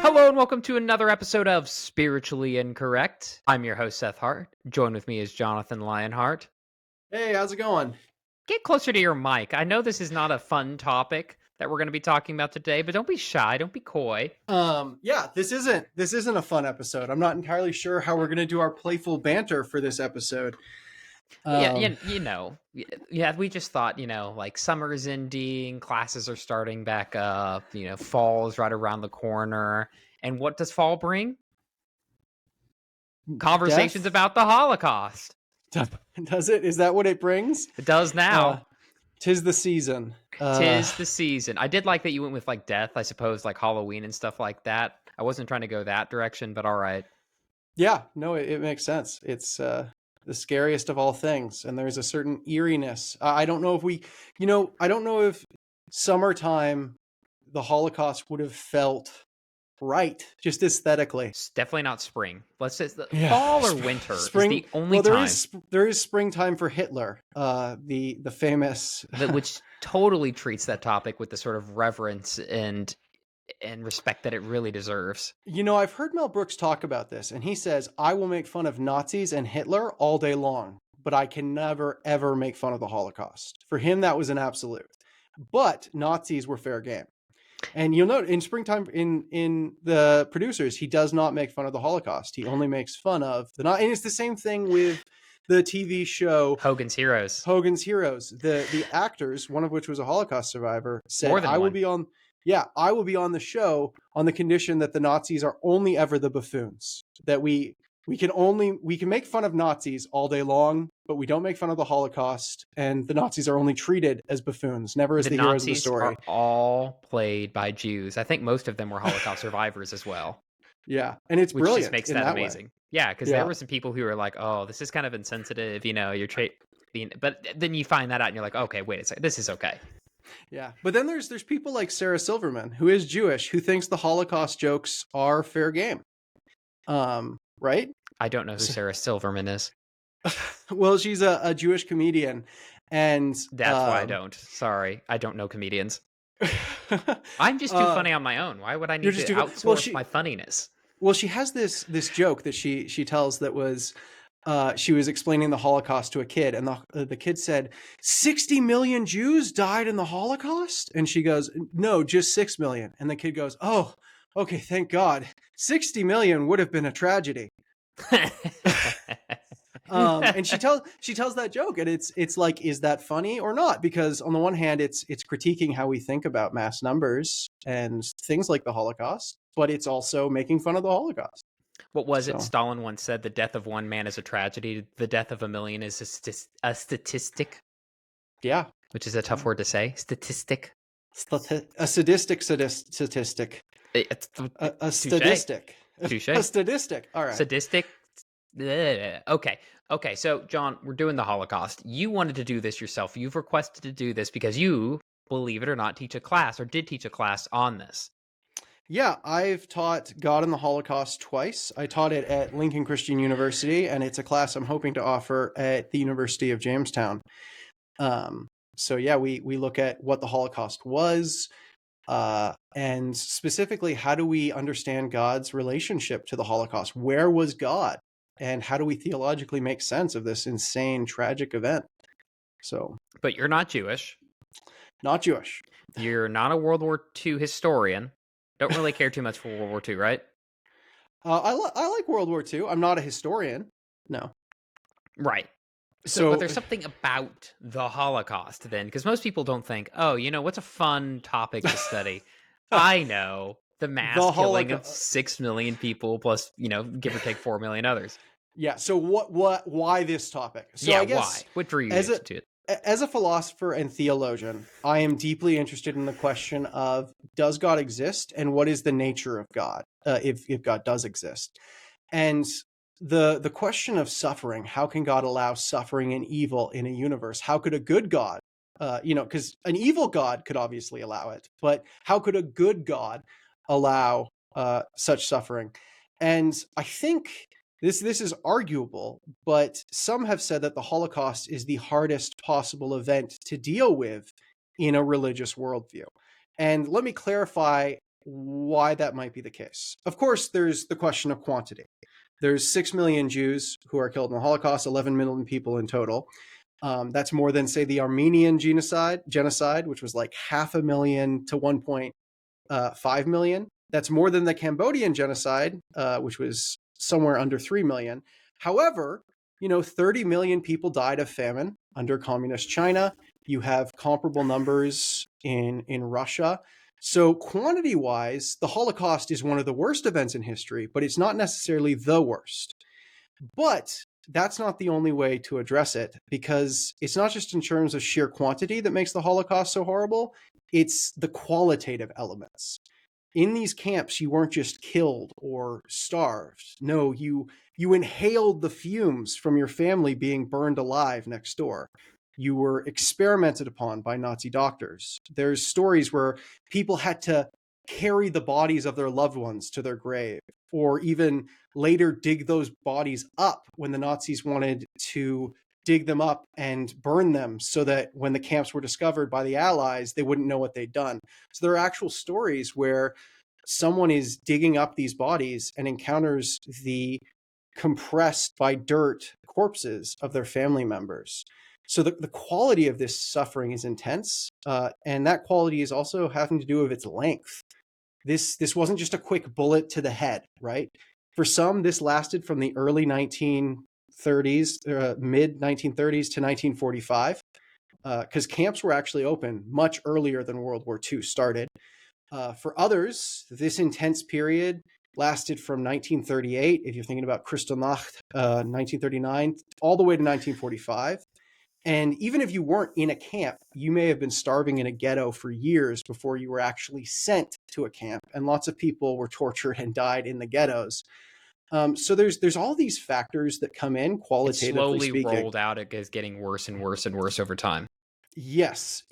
Hello and welcome to another episode of Spiritually Incorrect. I'm your host, Seth Hart. Joined with me is Jonathan Lyonhart. Hey, how's it going? Get closer to your mic. I know this is not a fun topic that we're going to be talking about today, but don't be shy. Don't be coy. Yeah, this isn't a fun episode. I'm not entirely sure how we're gonna do our playful banter for this episode. We just thought, like summer's ending, classes are starting back up, fall is right around the corner. And what does fall bring? Conversations Death? about the Holocaust. Does it? Is that what it brings? It does now. 'Tis the season. Tis the season. I did like that you went with like death, I suppose, like Halloween and stuff like that. I wasn't trying to go that direction, but all right. Yeah, no, it makes sense. It's the scariest of all things, and there's a certain eeriness. I don't know if summertime, the Holocaust would have felt right, just aesthetically. It's definitely not spring. Let's say fall or winter. Spring, is the only time. There is springtime for Hitler, the famous, which totally treats that topic with the sort of reverence and respect that it really deserves. I've heard Mel Brooks talk about this, and he says, I will make fun of Nazis and Hitler all day long, but I can never, ever make fun of the Holocaust. For him, that was an absolute. But Nazis were fair game. And you'll note in springtime, in the producers, he does not make fun of the Holocaust. He only makes fun of and it's the same thing with the TV show Hogan's Heroes. The actors, one of which was a Holocaust survivor, said, I will be on the show on the condition that the Nazis are only ever the buffoons. That we can make fun of Nazis all day long, but we don't make fun of the Holocaust, and the Nazis are only treated as buffoons, never as the heroes of the story. Nazis are all played by Jews. I think most of them were Holocaust survivors as well. Yeah, and it's brilliant. Which just makes that amazing. Way. Yeah, because there were some people who were like, "Oh, this is kind of insensitive," you're but then you find that out, and you're like, "Okay, wait a second, this is okay." Yeah, but then there's people like Sarah Silverman, who is Jewish, who thinks the Holocaust jokes are fair game. Right? I don't know who Sarah Silverman is. Well, she's a Jewish comedian, and that's why I don't. Sorry, I don't know comedians. I'm just too funny on my own. Why would I need to outsource my funniness? Well, she has this joke that she tells that was she was explaining the Holocaust to a kid, and the kid said, 60 million Jews died in the Holocaust? And she goes, no, just 6 million. And the kid goes, oh, okay, thank God. 60 million would have been a tragedy. And she tells that joke, and it's like, is that funny or not? Because on the one hand, it's critiquing how we think about mass numbers and things like the Holocaust, but it's also making fun of the Holocaust. What was it? Stalin once said, the death of one man is a tragedy. The death of a million is a statistic. Yeah. Which is a tough word to say. Statistic. A sadistic statistic. A statistic. Touche. A statistic. All right. Sadistic. Okay. So, John, we're doing the Holocaust. You wanted to do this yourself. You've requested to do this because you, believe it or not, did teach a class on this. Yeah, I've taught God and the Holocaust twice. I taught it at Lincoln Christian University, and it's a class I'm hoping to offer at the University of Jamestown. So yeah, we look at what the Holocaust was, and specifically, how do we understand God's relationship to the Holocaust? Where was God? And how do we theologically make sense of this insane, tragic event? But you're not Jewish. Not Jewish. You're not a World War II historian. Don't really care too much for World War II, right? I like World War II. I'm not a historian. No. Right. But there's something about the Holocaust then, because most people don't think, what's a fun topic to study? I know. The mass killing of 6 million people plus, give or take 4 million others. Yeah. So why this topic? So yeah, I guess why? What drew you to it? As a philosopher and theologian, I am deeply interested in the question of, does God exist, and what is the nature of God, if God does exist? And the question of suffering, how can God allow suffering and evil in a universe? How could a good God, because an evil God could obviously allow it, but how could a good God allow such suffering? And I think this is arguable, but some have said that the Holocaust is the hardest possible event to deal with in a religious worldview. And let me clarify why that might be the case. Of course, there's the question of quantity. There's 6 million Jews who are killed in the Holocaust, 11 million people in total. That's more than, say, the Armenian genocide, which was like 500,000 to 1.5 million. That's more than the Cambodian genocide, which was somewhere under 3 million. However, 30 million people died of famine under communist China. You have comparable numbers in Russia. So quantity-wise, the Holocaust is one of the worst events in history, but it's not necessarily the worst. But that's not the only way to address it, because it's not just in terms of sheer quantity that makes the Holocaust so horrible, it's the qualitative elements. In these camps, you weren't just killed or starved. No, you inhaled the fumes from your family being burned alive next door. You were experimented upon by Nazi doctors. There's stories where people had to carry the bodies of their loved ones to their grave, or even later dig those bodies up when the Nazis wanted to dig them up and burn them so that when the camps were discovered by the Allies, they wouldn't know what they'd done. So there are actual stories where someone is digging up these bodies and encounters the compressed by dirt corpses of their family members. So the quality of this suffering is intense, and that quality is also having to do with its length. This wasn't just a quick bullet to the head, right? For some, this lasted from the early 1930s, mid 1930s to 1945, because camps were actually open much earlier than World War II started. For others, this intense period lasted from 1938, if you're thinking about Kristallnacht, 1939, all the way to 1945. And even if you weren't in a camp, you may have been starving in a ghetto for years before you were actually sent to a camp. And lots of people were tortured and died in the ghettos. So there's all these factors that come in, qualitatively speaking. It slowly rolled out. It is getting worse and worse and worse over time. Yes.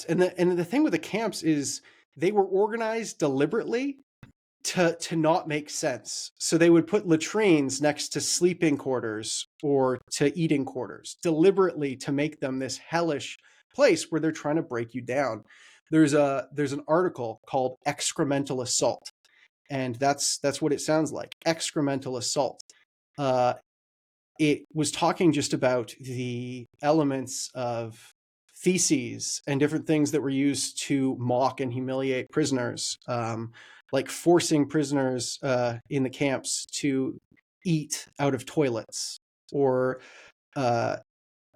And the thing with the camps is they were organized deliberately to not make sense. So they would put latrines next to sleeping quarters or to eating quarters, deliberately to make them this hellish place where they're trying to break you down. There's an article called Excremental Assault, and that's what it sounds like, excremental assault. It was talking just about the elements of feces and different things that were used to mock and humiliate prisoners, like forcing prisoners in the camps to eat out of toilets, or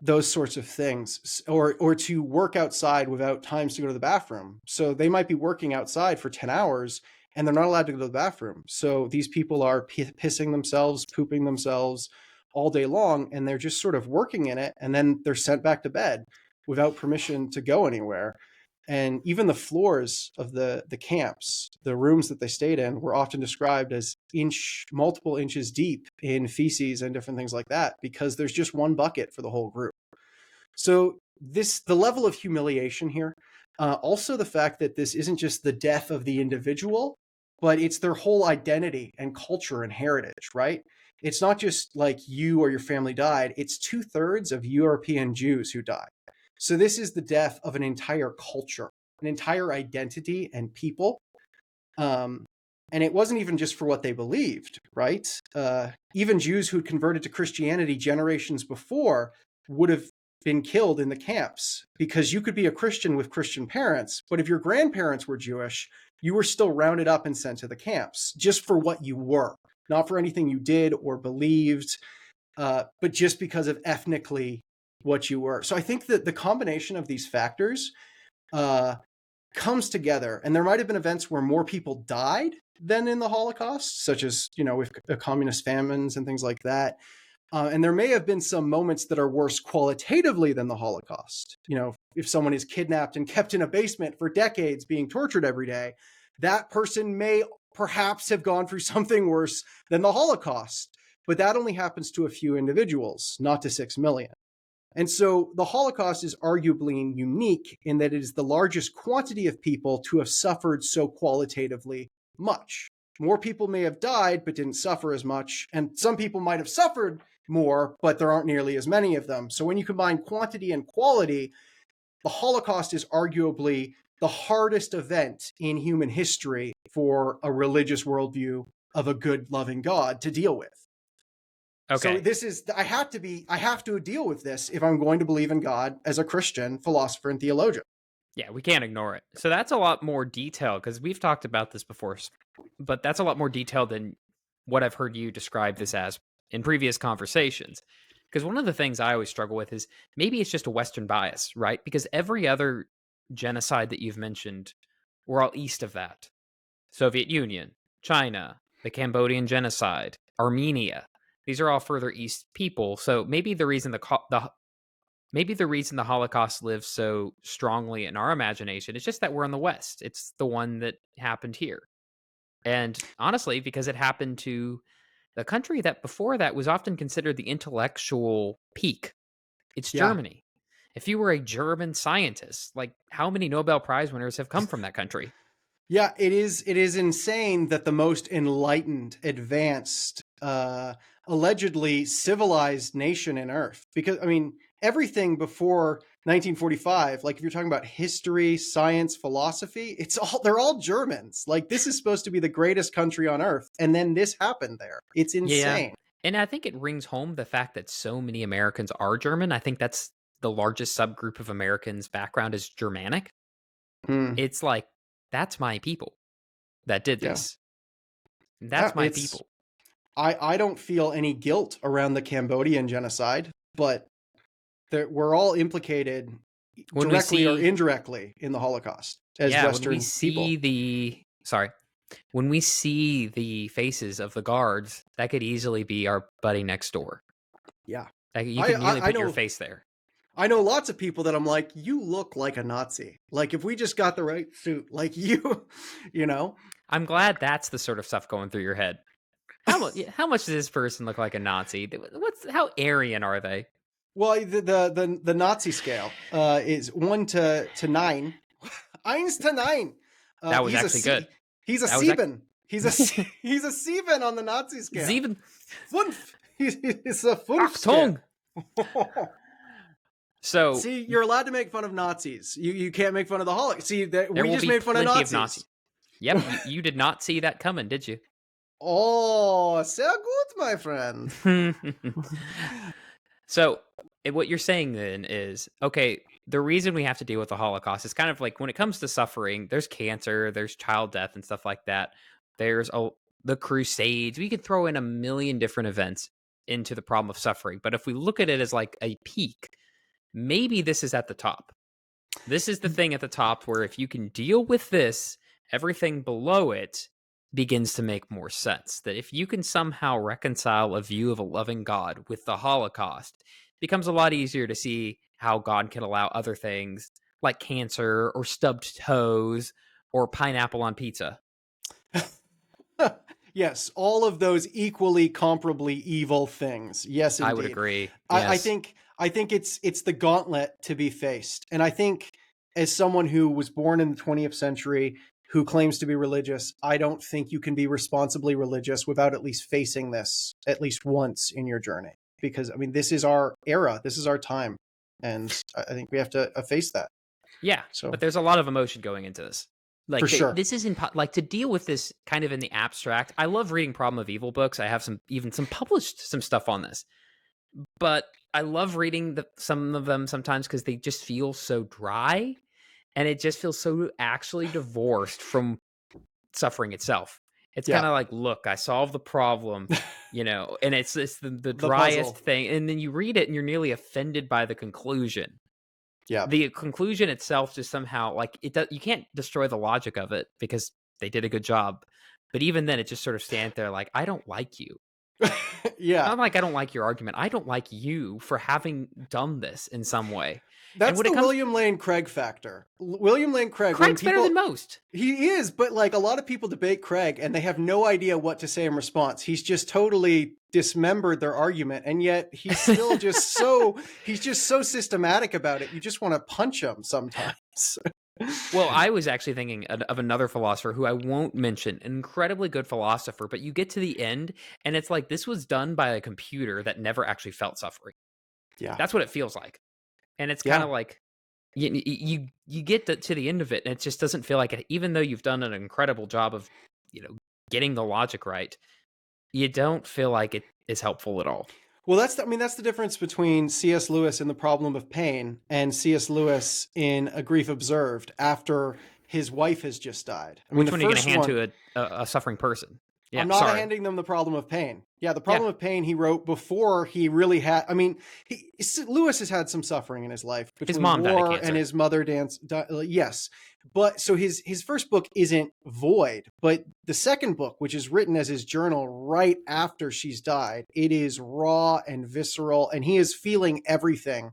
those sorts of things, or to work outside without times to go to the bathroom. So they might be working outside for 10 hours and they're not allowed to go to the bathroom. So these people are pissing themselves, pooping themselves all day long, and they're just sort of working in it, and then they're sent back to bed without permission to go anywhere. And even the floors of the camps, the rooms that they stayed in, were often described as multiple inches deep in feces and different things like that, because there's just one bucket for the whole group. So the level of humiliation here, also the fact that this isn't just the death of the individual, but it's their whole identity and culture and heritage, right? It's not just like you or your family died, it's 2/3 of European Jews who died. So this is the death of an entire culture, an entire identity and people. And it wasn't even just for what they believed, right? Even Jews who converted to Christianity generations before would have been killed in the camps, because you could be a Christian with Christian parents, but if your grandparents were Jewish, you were still rounded up and sent to the camps just for what you were, not for anything you did or believed, but just because of ethnically what you were. So I think that the combination of these factors comes together, and there might have been events where more people died than in the Holocaust, such as, with communist famines and things like that. And there may have been some moments that are worse qualitatively than the Holocaust. If someone is kidnapped and kept in a basement for decades being tortured every day, that person may perhaps have gone through something worse than the Holocaust. But that only happens to a few individuals, not to 6 million. And so the Holocaust is arguably unique in that it is the largest quantity of people to have suffered so qualitatively much. More people may have died but didn't suffer as much, and some people might have suffered more, but there aren't nearly as many of them. So when you combine quantity and quality, the Holocaust is arguably the hardest event in human history for a religious worldview of a good, loving God to deal with. Okay. So this is, I have to deal with this if I'm going to believe in God as a Christian philosopher and theologian. Yeah, we can't ignore it. So that's a lot more detail, because we've talked about this before, but that's a lot more detail than what I've heard you describe this as in previous conversations. Because one of the things I always struggle with is maybe it's just a Western bias, right? Because every other genocide that you've mentioned were all east of that. Soviet Union, China, the Cambodian genocide, Armenia. These are all further east people. So maybe the reason the Holocaust lives so strongly in our imagination is just that we're in the West. It's the one that happened here. And honestly, because it happened to the country that before that was often considered the intellectual peak, it's Germany. If you were a German scientist, like how many Nobel Prize winners have come from that country? Yeah, it is insane that the most enlightened, advanced, allegedly civilized nation in Earth, because I mean, everything before 1945, like if you're talking about history, science, philosophy, they're all Germans. Like this is supposed to be the greatest country on Earth, and then this happened there. It's insane. Yeah. And I think it rings home the fact that so many Americans are German. I think that's the largest subgroup of Americans' background is Germanic. It's like, that's my people that did this. That's my people. I don't feel any guilt around the Cambodian genocide, but we're all implicated directly or indirectly in the Holocaust as Western people. When we see the faces of the guards, that could easily be our buddy next door. Yeah. You can immediately put your face there. I know lots of people that I'm like, you look like a Nazi. Like if we just got the right suit, like you know. I'm glad that's the sort of stuff going through your head. How much does this person look like a Nazi? How Aryan are they? Well, the Nazi scale is 1 to 9. 1 to 9. That was actually good. He's a Sieben. He's a Sieben on the Nazi scale. Sieben. Fünf. He's a Fünf. So see, you're allowed to make fun of Nazis. You can't make fun of the Holocaust. See, we just made fun of Nazis. Yep, you did not see that coming, did you? Oh, sehr gut, my friend. So what you're saying then is, okay, the reason we have to deal with the Holocaust is kind of like when it comes to suffering, there's cancer, there's child death and stuff like that. There's the Crusades. We could throw in a million different events into the problem of suffering. But if we look at it as like a peak, maybe this is at the top. This is the thing at the top where if you can deal with this, everything below it begins to make more sense. That if you can somehow reconcile a view of a loving God with the Holocaust, it becomes a lot easier to see how God can allow other things like cancer or stubbed toes or pineapple on pizza. Yes, all of those equally comparably evil things. Yes, indeed. I would agree. Yes. I think it's the gauntlet to be faced. And I think as someone who was born in the 20th century, who claims to be religious, I don't think you can be responsibly religious without at least facing this at least once in your journey. Because, I mean, this is our era. This is our time. And I think we have to face that. Yeah, but there's a lot of emotion going into this. Like, for sure. This isn't like to deal with this kind of in the abstract. I love reading Problem of Evil books. I have some published stuff on this, but I love reading some of them sometimes because they just feel so dry, and it just feels so actually divorced from suffering itself. It's kind of like, look, I solved the problem, and it's the driest thing, and then you read it and you're nearly offended by the conclusion. Yeah, the conclusion itself just somehow like you can't destroy the logic of it because they did a good job, but even then it just sort of stands there like, I don't like you. Yeah, not like I don't like your argument. I don't like you for having done this in some way. That's the William Lane Craig factor. William Lane Craig. Craig's better than most. He is, but like a lot of people debate Craig and they have no idea what to say in response. He's just totally dismembered their argument, and yet he's still just he's just so systematic about it. You just want to punch him sometimes. Well, I was actually thinking of another philosopher who I won't mention, an incredibly good philosopher, but you get to the end and it's like this was done by a computer that never actually felt suffering. Yeah. That's what it feels like. And it's kind of like, you get to the end of it, and it just doesn't feel like it. Even though you've done an incredible job of, getting the logic right, you don't feel like it is helpful at all. Well, that's the difference between C.S. Lewis in The Problem of Pain and C.S. Lewis in A Grief Observed after his wife has just died. I mean, Which one are you going to hand to a suffering person? Yeah, I'm not sorry. handing them The Problem of Pain. Yeah, The Problem of Pain he wrote before he really had. I mean, Lewis has had some suffering in his life between his mom war died of cancer. and his mother yes, but so his first book isn't void, but the second book, which is written as his journal right after she's died, it is raw and visceral, and he is feeling everything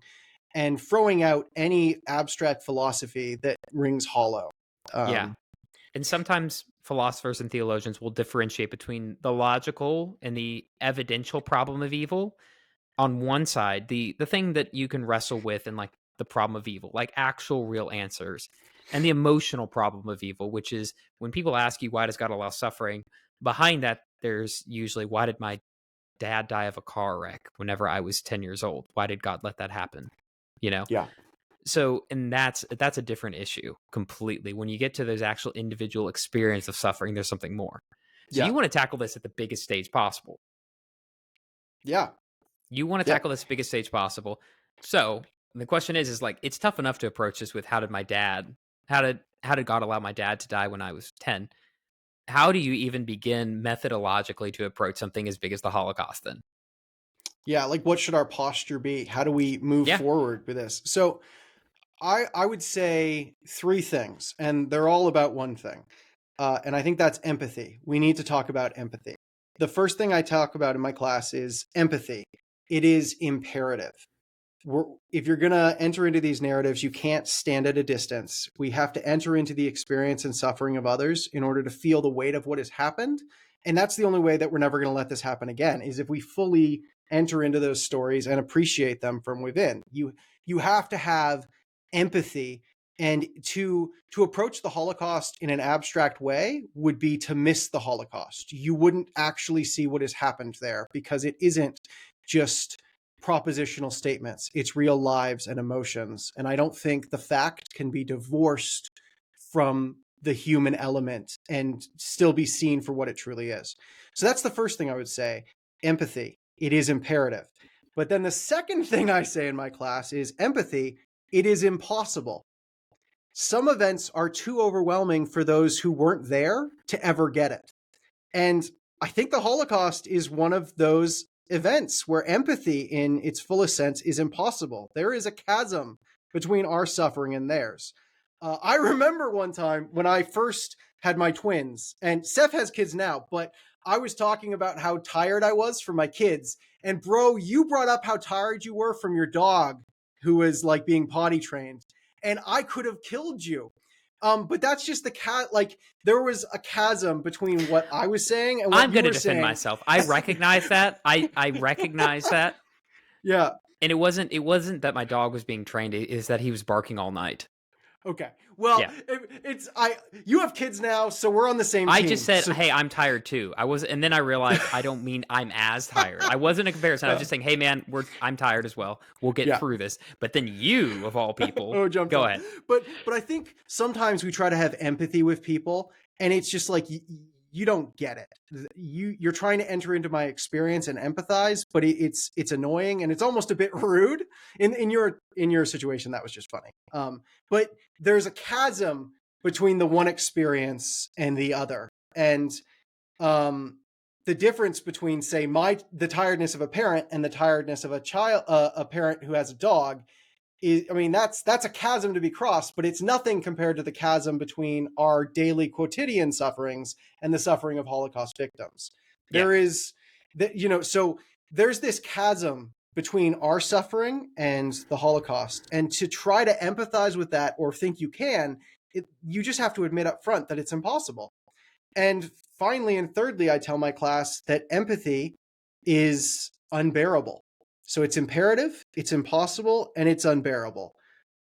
and throwing out any abstract philosophy that rings hollow. And sometimes philosophers and theologians will differentiate between the logical and the evidential problem of evil. On one side, the thing that you can wrestle with in like the problem of evil, like actual real answers, and the emotional problem of evil, which is when people ask you, why does God allow suffering? Behind that, there's usually, why did my dad die of a car wreck whenever I was 10 years old? Why did God let that happen? Yeah. So, and that's a different issue completely. When you get to those actual individual experience of suffering, there's something more. So you want to tackle this at the biggest stage possible. Yeah. You want to tackle this biggest stage possible. So the question is like, it's tough enough to approach this with how did God allow my dad to die when I was 10? How do you even begin methodologically to approach something as big as the Holocaust then? Yeah, like what should our posture be? How do we move forward with this? So I would say three things, and they're all about one thing. And I think that's empathy. We need to talk about empathy. The first thing I talk about in my class is empathy. It is imperative. If you're going to enter into these narratives, you can't stand at a distance. We have to enter into the experience and suffering of others in order to feel the weight of what has happened. And that's the only way that we're never going to let this happen again, is if we fully enter into those stories and appreciate them from within. You have to have empathy, and to approach the Holocaust in an abstract way would be to miss the Holocaust. You wouldn't actually see what has happened there, because it isn't just propositional statements. It's real lives and emotions. And I don't think the fact can be divorced from the human element and still be seen for what it truly is. So that's the first thing I would say. Empathy. It is imperative. But then the second thing I say in my class is empathy. It is impossible. Some events are too overwhelming for those who weren't there to ever get it. And I think the Holocaust is one of those events where empathy in its fullest sense is impossible. There is a chasm between our suffering and theirs. I remember one time when I first had my twins, and Seth has kids now, but I was talking about how tired I was from my kids. And bro, you brought up how tired you were from your dog who was like being potty trained. And I could have killed you. But that's just like there was a chasm between what I was saying and what I'm going to defend myself. I recognize that. I recognize that. Yeah. And it wasn't that my dog was being trained. It's that he was barking all night. Okay. Well, you have kids now, so we're on the same team. I just said, hey, I'm tired too. And then I realized I don't mean I'm as tired. I wasn't a comparison. I was just saying, hey man, I'm tired as well. We'll get through this. But then you, of all people, go ahead. But I think sometimes we try to have empathy with people, and it's just like you don't get it. You're trying to enter into my experience and empathize, but it's annoying and it's almost a bit rude. In your situation, that was just funny. But there's a chasm between the one experience and the other, and the difference between, say, the tiredness of a parent and the tiredness of a parent who has a dog is, I mean, that's a chasm to be crossed, but it's nothing compared to the chasm between our daily quotidian sufferings and the suffering of Holocaust victims. There is so there's this chasm between our suffering and the Holocaust. And to try to empathize with that or think you can, you just have to admit up front that it's impossible. And finally, and thirdly, I tell my class that empathy is unbearable. So it's imperative, it's impossible, and it's unbearable.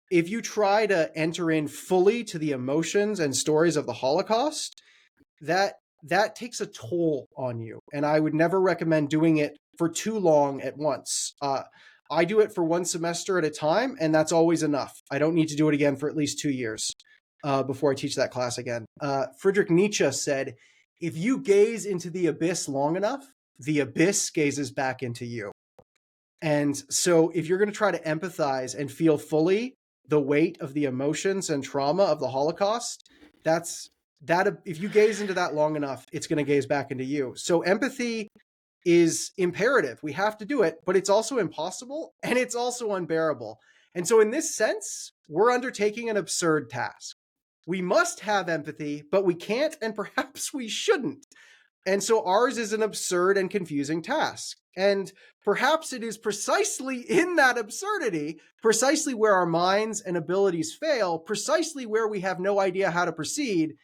If you try to enter in fully to the emotions and stories of the Holocaust, that takes a toll on you. And I would never recommend doing it for too long at once. I do it for 1 semester at a time, and that's always enough. I don't need to do it again for at least 2 years before I teach that class again. Friedrich Nietzsche said, if you gaze into the abyss long enough, the abyss gazes back into you. And so if you're going to try to empathize and feel fully the weight of the emotions and trauma of the Holocaust, if you gaze into that long enough, it's going to gaze back into you. So empathy is imperative. We have to do it, but it's also impossible and it's also unbearable. And so in this sense, we're undertaking an absurd task. We must have empathy, but we can't, and perhaps we shouldn't. And so ours is an absurd and confusing task. And perhaps it is precisely in that absurdity, precisely where our minds and abilities fail, precisely where we have no idea how to proceed.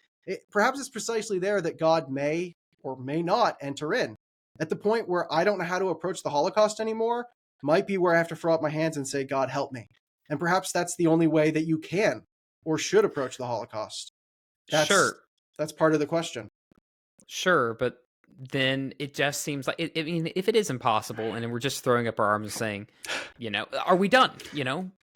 Perhaps it's precisely there that God may or may not enter in. At the point where I don't know how to approach the Holocaust anymore, might be where I have to throw up my hands and say, God, help me. And perhaps that's the only way that you can or should approach the Holocaust. Sure. That's part of the question. Sure, but then it just seems like, I mean, if it is impossible and we're just throwing up our arms and saying, are we done?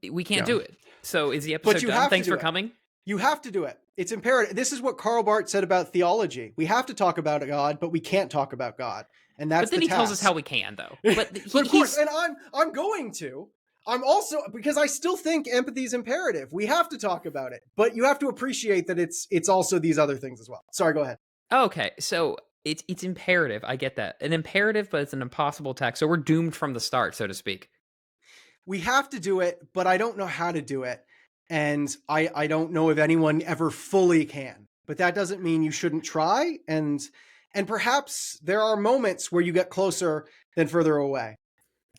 We can't do it. So is the episode done? Thanks for coming. You have to do it. It's imperative. This is what Karl Barth said about theology. We have to talk about God, but we can't talk about God. And that's But then he tells us how we can, though. But of course, and I'm going to. I'm also, because I still think empathy is imperative. We have to talk about it, but you have to appreciate that it's also these other things as well. Sorry, go ahead. Okay, so it's imperative. I get that. An imperative, but it's an impossible task. So we're doomed from the start, so to speak. We have to do it, but I don't know how to do it. And I don't know if anyone ever fully can. But that doesn't mean you shouldn't try. And perhaps there are moments where you get closer than further away.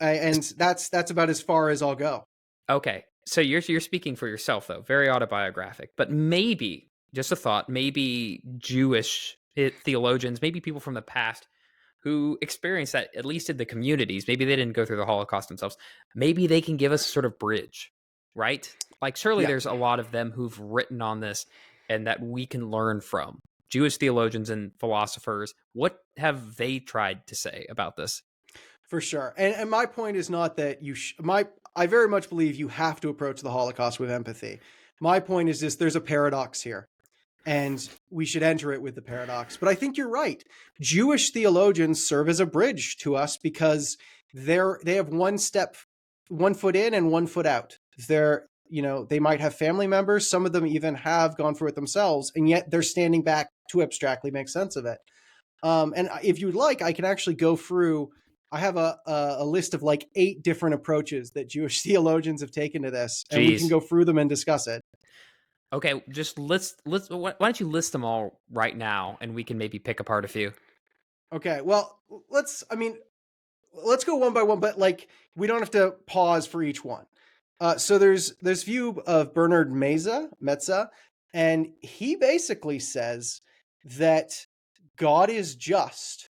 And that's about as far as I'll go. Okay, so you're speaking for yourself, though. Very autobiographic. But maybe, just a thought, maybe Jewish theologians, maybe people from the past who experienced that, at least in the communities, maybe they didn't go through the Holocaust themselves, maybe they can give us a sort of bridge, right? Like, surely there's a lot of them who've written on this and that we can learn from. Jewish theologians and philosophers, what have they tried to say about this? For sure. And my point is not that I very much believe you have to approach the Holocaust with empathy. My point is this, there's a paradox here, and we should enter it with the paradox. But I think you're right. Jewish theologians serve as a bridge to us because they have one foot in and 1 foot out. They might have family members. Some of them even have gone through it themselves, and yet they're standing back to abstractly make sense of it. And if you'd like, I can actually go through. I have a list of like 8 different approaches that Jewish theologians have taken to this, and we can go through them and discuss it. Okay, just list. Why don't you list them all right now, and we can maybe pick apart a few. Okay, well, let's go one by one, but like we don't have to pause for each one. So there's view of Bernard Meza, and he basically says that God is just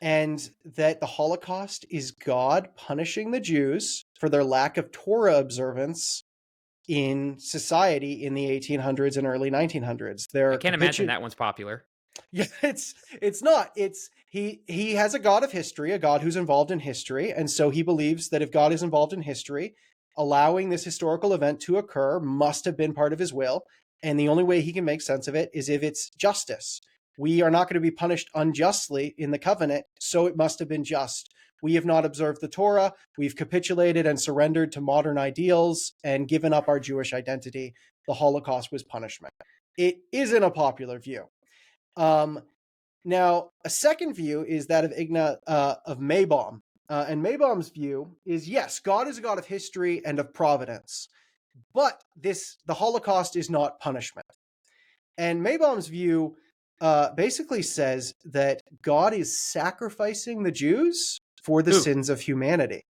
and that the Holocaust is God punishing the Jews for their lack of Torah observance in society in the 1800s and early 1900s. I can't imagine that one's popular. Yeah, it's not. He has a God of history, a God who's involved in history, and so he believes that if God is involved in history, allowing this historical event to occur must have been part of his will, and the only way he can make sense of it is if it's justice. We are not going to be punished unjustly in the covenant, so it must have been just. We have not observed the Torah. We've capitulated and surrendered to modern ideals and given up our Jewish identity. The Holocaust was punishment. It isn't a popular view. Now, a second view is that of Ignaz of Maybaum. And Maybaum's view is, yes, God is a God of history and of providence, but the Holocaust is not punishment. And Maybaum's view basically says that God is sacrificing the Jews for the sins of humanity.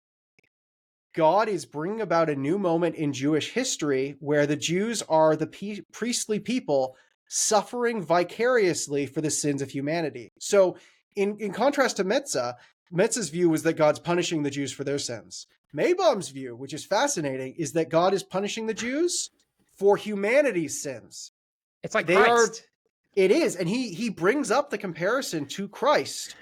God is bringing about a new moment in Jewish history where the Jews are the priestly people suffering vicariously for the sins of humanity. So in contrast to Metza's view was that God's punishing the Jews for their sins. Maybaum's view, which is fascinating, is that God is punishing the Jews for humanity's sins. It's like Christ. It is. And he brings up the comparison to Christ.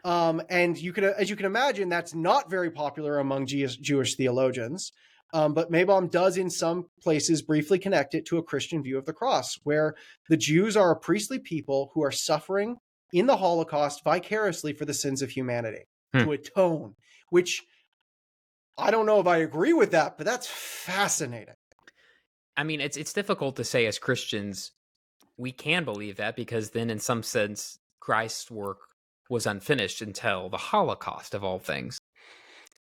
And as you can imagine, that's not very popular among Jewish theologians. But Maybaum does in some places briefly connect it to a Christian view of the cross, where the Jews are a priestly people who are suffering in the Holocaust vicariously for the sins of humanity to atone, which I don't know if I agree with that, but that's fascinating. I mean, it's difficult to say as Christians we can believe that, because then in some sense Christ's work was unfinished until the Holocaust of all things.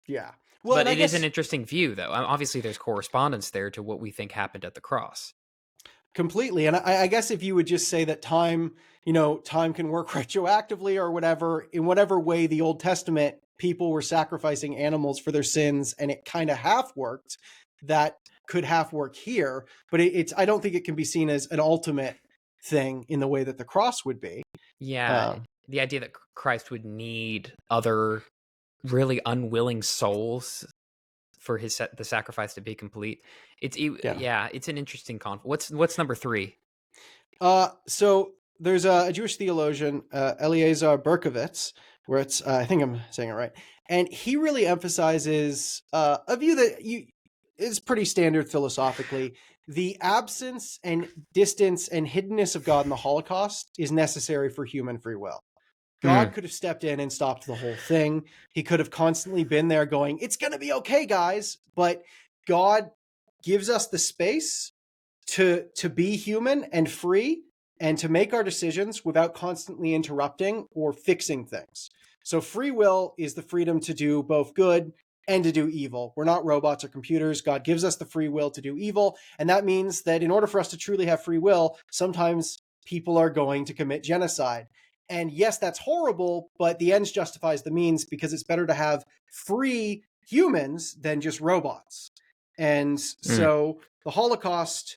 Yeah. Well, but it is an interesting view, though. Obviously, there's correspondence there to what we think happened at the cross. Completely. And I guess if you would just say that time can work retroactively or whatever, in whatever way the Old Testament people were sacrificing animals for their sins and it kind of half worked, that could half work here. But I don't think it can be seen as an ultimate thing in the way that the cross would be. Yeah. The idea that Christ would need other really unwilling souls for the sacrifice to be complete. It's an interesting conflict. What's number 3? So there's a Jewish theologian, Eliezer Berkovitz, where it's I think I'm saying it right, and he really emphasizes a view that is pretty standard philosophically. The absence and distance and hiddenness of God in the Holocaust is necessary for human free will. God could have stepped in and stopped the whole thing. He could have constantly been there going, it's going to be okay, guys. But God gives us the space to be human and free and to make our decisions without constantly interrupting or fixing things. So free will is the freedom to do both good and to do evil. We're not robots or computers. God gives us the free will to do evil. And that means that in order for us to truly have free will, sometimes people are going to commit genocide. And yes, that's horrible, but the ends justifies the means, because it's better to have free humans than just robots. And so the Holocaust,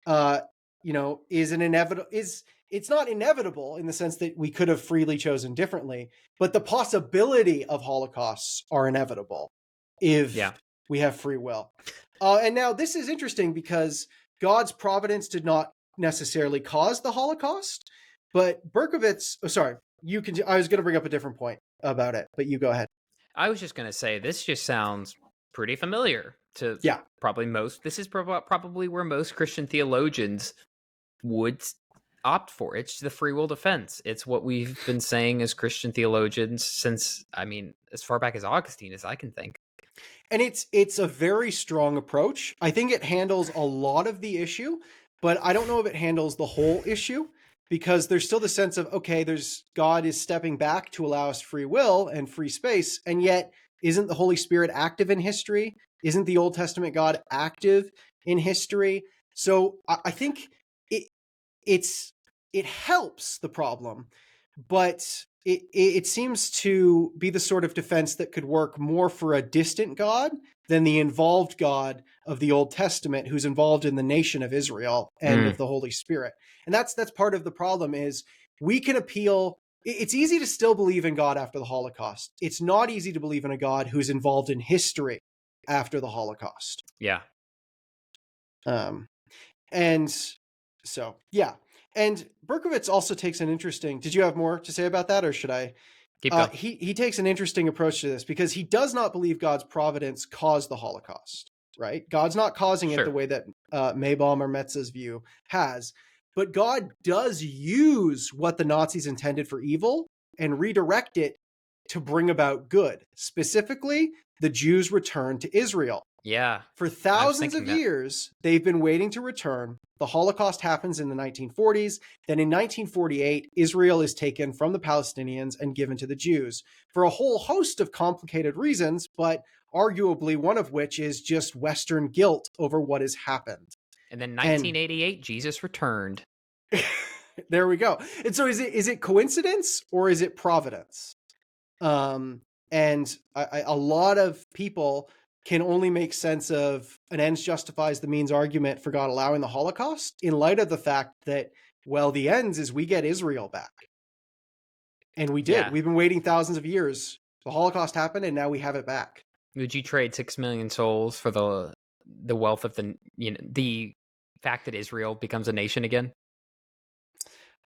is an inevitable. It's not inevitable in the sense that we could have freely chosen differently, but the possibility of holocausts are inevitable if we have free will. And now this is interesting because God's providence did not necessarily cause the Holocaust. But Berkovitz, I was going to bring up a different point about it, but you go ahead. I was just going to say, this just sounds pretty familiar to probably most. This is probably where most Christian theologians would opt for. It's the free will defense. It's what we've been saying as Christian theologians since, as far back as Augustine as I can think. And it's a very strong approach. I think it handles a lot of the issue, but I don't know if it handles the whole issue. Because there's still the sense of, okay, God is stepping back to allow us free will and free space. And yet, isn't the Holy Spirit active in history? Isn't the Old Testament God active in history? So I think it helps the problem, but it seems to be the sort of defense that could work more for a distant God than the involved God of the Old Testament, who's involved in the nation of Israel and of the Holy Spirit. And that's part of the problem is we can appeal. It's easy to still believe in God after the Holocaust. It's not easy to believe in a God who's involved in history after the Holocaust. Yeah. And so, yeah. And Berkovitz also takes an interesting, did you have more to say about that, or should I? Keep going. He takes an interesting approach to this because he does not believe God's providence caused the Holocaust, right? God's not causing it the way that Maybaum or Meza's view has. But God does use what the Nazis intended for evil and redirect it to bring about good. Specifically, the Jews returned to Israel. Yeah. For thousands of years, they've been waiting to return. The Holocaust happens in the 1940s. Then in 1948, Israel is taken from the Palestinians and given to the Jews for a whole host of complicated reasons, but arguably one of which is just Western guilt over what has happened. And then 1988, Jesus returned. There we go. And so is it coincidence or is it providence? And a lot of people can only make sense of an ends justifies the means argument for God allowing the Holocaust in light of the fact that, well, the ends is we get Israel back. And we did. Yeah. We've been waiting thousands of years. The Holocaust happened and now we have it back. Would you trade 6 million souls for the wealth of the fact that Israel becomes a nation again?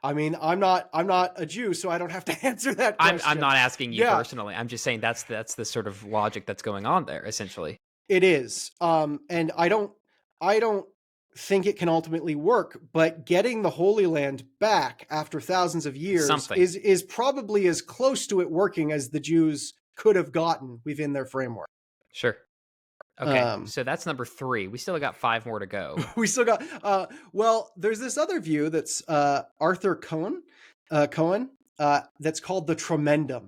I mean, I'm not a Jew, so I don't have to answer that question. I'm not asking you personally. I'm just saying that's the sort of logic that's going on there, essentially. It is. And I don't think it can ultimately work, but getting the Holy Land back after thousands of years is probably as close to it working as the Jews could have gotten within their framework. Sure. Okay, so that's number 3. We still got 5 more to go. We still got, well, there's this other view that's Arthur Cohen, that's called the tremendum.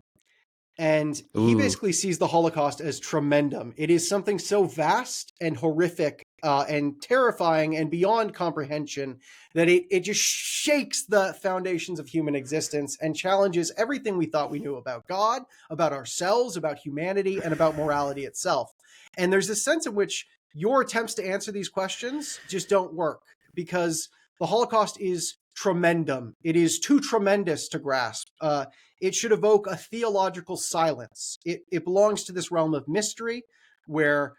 And he basically sees the Holocaust as tremendum. It is something so vast and horrific and terrifying and beyond comprehension that it just shakes the foundations of human existence and challenges everything we thought we knew about God, about ourselves, about humanity, and about morality itself. And there's this sense in which your attempts to answer these questions just don't work, because the Holocaust is tremendum. It is too tremendous to grasp. It should evoke a theological silence. It belongs to this realm of mystery where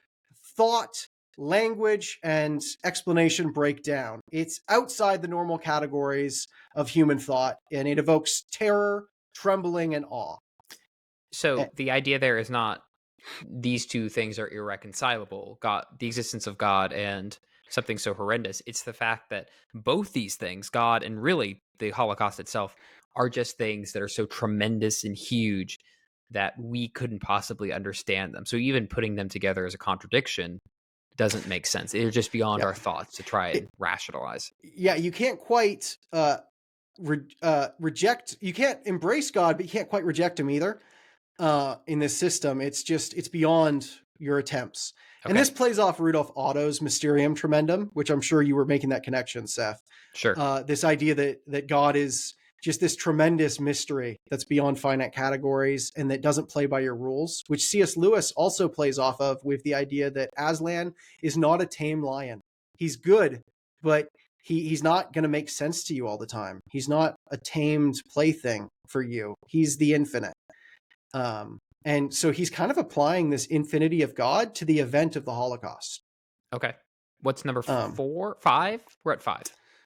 thought, language, and explanation break down. It's outside the normal categories of human thought, and it evokes terror, trembling, and awe. So the idea there is not these two things are irreconcilable, God, the existence of God and something so horrendous. It's the fact that both these things, God and really the Holocaust itself, are just things that are so tremendous and huge that we couldn't possibly understand them. So even putting them together as a contradiction doesn't make sense. They're just beyond our thoughts to try and rationalize. Yeah, you can't quite reject, you can't embrace God, but you can't quite reject him either. In this system, it's beyond your attempts. Okay. And this plays off Rudolf Otto's Mysterium Tremendum, which I'm sure you were making that connection, Seth. Sure. This idea that God is just this tremendous mystery that's beyond finite categories and that doesn't play by your rules, which C.S. Lewis also plays off of with the idea that Aslan is not a tame lion. He's good, but he's not going to make sense to you all the time. He's not a tamed plaything for you. He's the infinite. And so he's kind of applying this infinity of God to the event of the Holocaust. Okay. What's number 4, 5? We're at 5.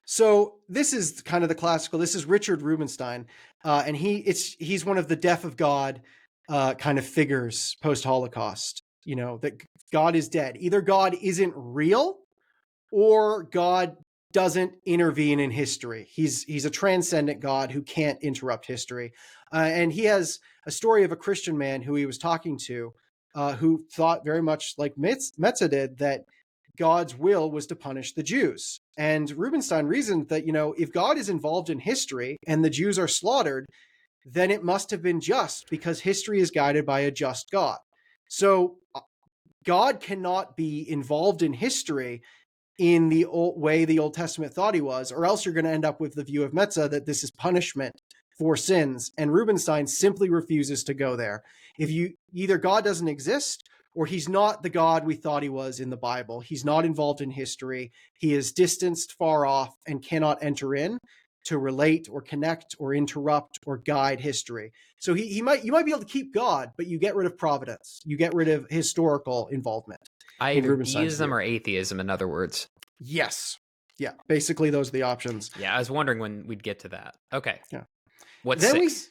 So this is kind of the classical. This is Richard Rubenstein. And he's one of the death of God kind of figures post-Holocaust, that God is dead. Either God isn't real or God doesn't intervene in history. He's a transcendent God who can't interrupt history. And he has a story of a Christian man who he was talking to, who thought very much like Meza did, that God's will was to punish the Jews. And Rubenstein reasoned that, if God is involved in history and the Jews are slaughtered, then it must have been just, because history is guided by a just God. So God cannot be involved in history in the old way the Old Testament thought he was, or else you're going to end up with the view of Meza that this is punishment for sins. And Rubenstein simply refuses to go there. Either God doesn't exist, or he's not the God we thought he was in the Bible. He's not involved in history. He is distanced, far off, and cannot enter in to relate or connect or interrupt or guide history. So you might be able to keep God, but you get rid of providence. You get rid of historical involvement. Either deism or atheism, in other words. Yes. Yeah. Basically, those are the options. Yeah, I was wondering when we'd get to that. Okay. Yeah. What's then 6?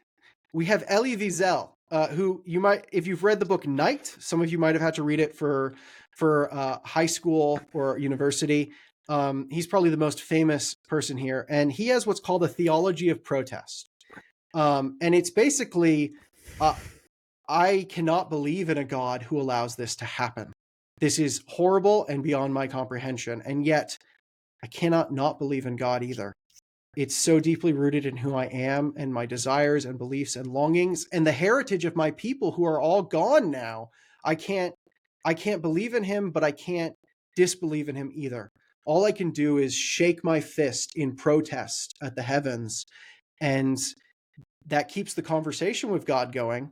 We have Elie Wiesel, who you might, if you've read the book Night, some of you might have had to read it for high school or university. He's probably the most famous person here, and he has what's called a theology of protest. And it's basically, I cannot believe in a God who allows this to happen. This is horrible and beyond my comprehension, and yet I cannot not believe in God either. It's so deeply rooted in who I am and my desires and beliefs and longings and the heritage of my people who are all gone now. I can't believe in him, but I can't disbelieve in him either. All I can do is shake my fist in protest at the heavens, and that keeps the conversation with God going.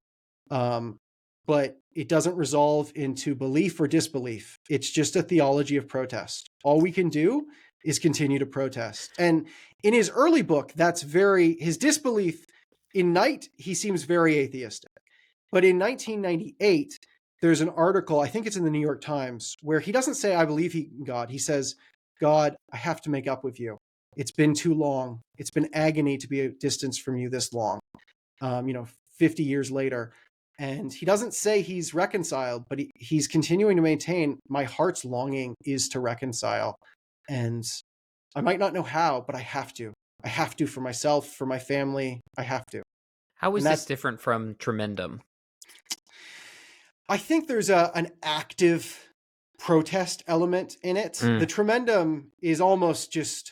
But it doesn't resolve into belief or disbelief. It's just a theology of protest. All we can do is continue to protest. And in his early book, his disbelief in Night, he seems very atheistic. But in 1998, there's an article, I think it's in the New York Times, where he doesn't say, I believe in God. He says, God, I have to make up with you. It's been too long. It's been agony to be distanced from you this long. 50 years later. And he doesn't say he's reconciled, but he's continuing to maintain my heart's longing is to reconcile. And I might not know how, but I have to. I have to for myself, for my family. I have to. How is this different from Tremendum? I think there's an active protest element in it. The Tremendum is almost just,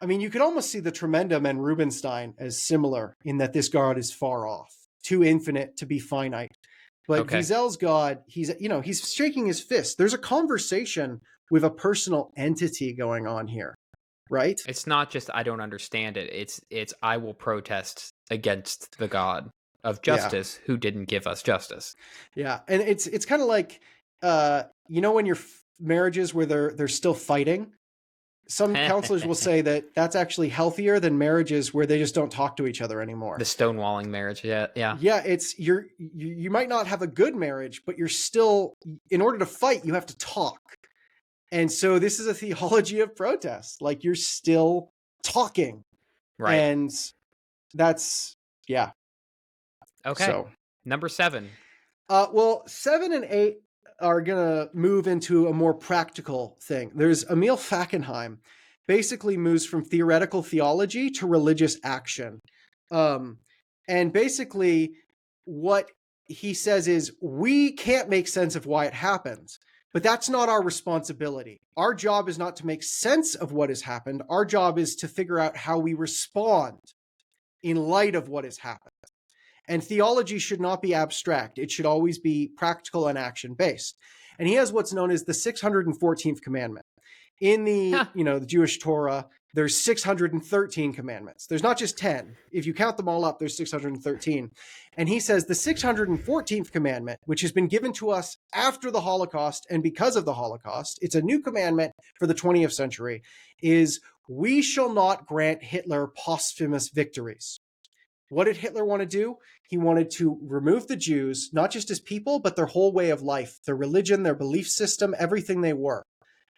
you could almost see the Tremendum and Rubenstein as similar in that this God is far off, too infinite to be finite. But Wiesel's God, he's shaking his fist. There's a conversation with a personal entity going on here, right? It's not just I don't understand it. It's I will protest against the God of justice who didn't give us justice. Yeah, and it's kind of like when your marriages where they're still fighting. Some counselors will say that that's actually healthier than marriages where they just don't talk to each other anymore. The stonewalling marriage, yeah. It's you might not have a good marriage, but you're still, in order to fight, you have to talk. And so this is a theology of protest. Like, you're still talking, right? And that's Okay. So number 7. 7 and 8 are going to move into a more practical thing. There's Emil Fackenheim, basically moves from theoretical theology to religious action. And basically what he says is we can't make sense of why it happened, but that's not our responsibility. Our job is not to make sense of what has happened. Our job is to figure out how we respond in light of what has happened. And theology should not be abstract. It should always be practical and action-based. And he has what's known as the 614th commandment. In the Jewish Torah, there's 613 commandments. There's not just 10. If you count them all up, there's 613. And he says the 614th commandment, which has been given to us after the Holocaust and because of the Holocaust, it's a new commandment for the 20th century, is we shall not grant Hitler posthumous victories. What did Hitler want to do? He wanted to remove the Jews, not just as people, but their whole way of life, their religion, their belief system, everything they were.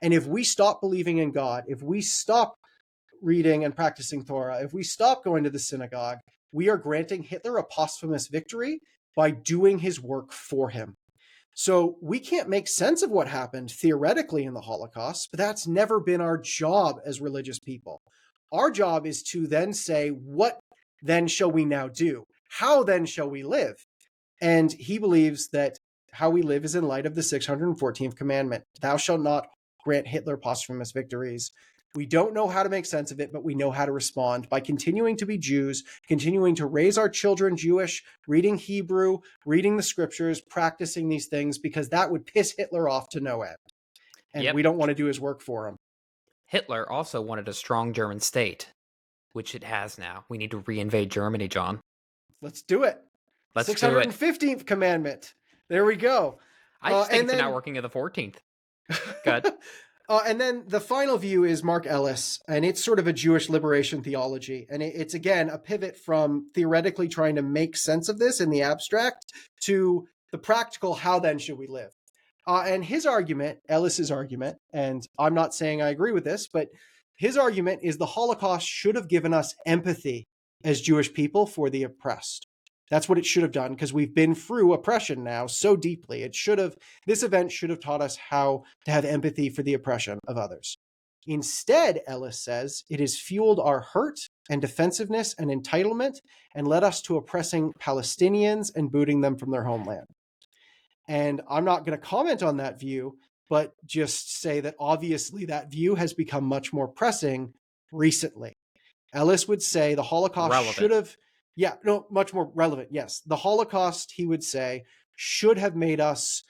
And if we stop believing in God, if we stop reading and practicing Torah, if we stop going to the synagogue, we are granting Hitler a posthumous victory by doing his work for him. So we can't make sense of what happened theoretically in the Holocaust, but that's never been our job as religious people. Our job is to then say, what then shall we now do? How then shall we live? And he believes that how we live is in light of the 614th commandment. Thou shalt not grant Hitler posthumous victories. We don't know how to make sense of it, but we know how to respond by continuing to be Jews, continuing to raise our children Jewish, reading Hebrew, reading the scriptures, practicing these things, because that would piss Hitler off to no end. And we don't want to do his work for him. Hitler also wanted a strong German state, which it has now. We need to reinvade Germany, John. Let's do it. Let's 615th do it. commandment. There we go. I just think it's an outworking of the 14th. Good. And then the final view is Marc Ellis, and it's sort of a Jewish liberation theology. And it's, again, a pivot from theoretically trying to make sense of this in the abstract to the practical, how then should we live? And his argument, Ellis's argument, and I'm not saying I agree with this, but his argument is the Holocaust should have given us empathy as Jewish people for the oppressed. That's what it should have done, because we've been through oppression now so deeply. This event should have taught us how to have empathy for the oppression of others. Instead, Ellis says, it has fueled our hurt and defensiveness and entitlement and led us to oppressing Palestinians and booting them from their homeland. And I'm not going to comment on that view, but just say that obviously that view has become much more pressing recently. Ellis would say the Holocaust should have... much more relevant, yes. The Holocaust, he would say, should have made us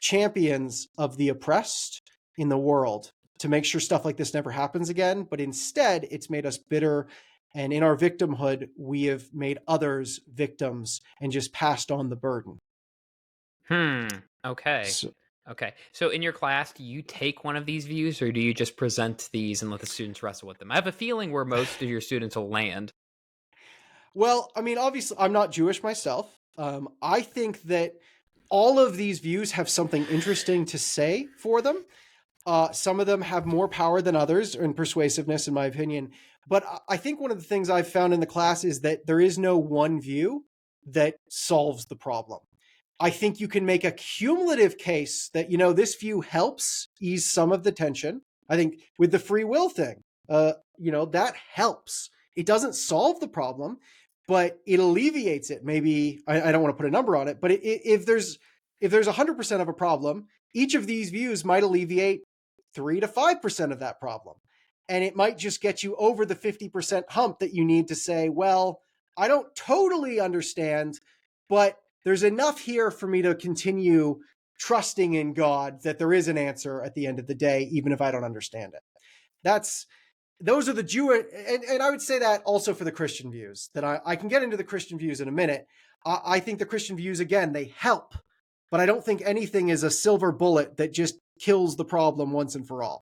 champions of the oppressed in the world to make sure stuff like this never happens again. But instead, it's made us bitter. And in our victimhood, we have made others victims and just passed on the burden. Okay. So in your class, do you take one of these views, or do you just present these and let the students wrestle with them? I have a feeling where most of your students will land. Well, obviously, I'm not Jewish myself. I think that all of these views have something interesting to say for them. Some of them have more power than others in persuasiveness, in my opinion. But I think one of the things I've found in the class is that there is no one view that solves the problem. I think you can make a cumulative case that, this view helps ease some of the tension. I think with the free will thing, that helps. It doesn't solve the problem, but it alleviates it. Maybe I don't want to put a number on it, but if there's 100% of a problem, each of these views might alleviate 3 to 5% of that problem. And it might just get you over the 50% hump that you need to say, well, I don't totally understand, but there's enough here for me to continue trusting in God that there is an answer at the end of the day, even if I don't understand it. Those are the Jewish, and I would say that also for the Christian views, that I can get into the Christian views in a minute. I think the Christian views, again, they help, but I don't think anything is a silver bullet that just kills the problem once and for all.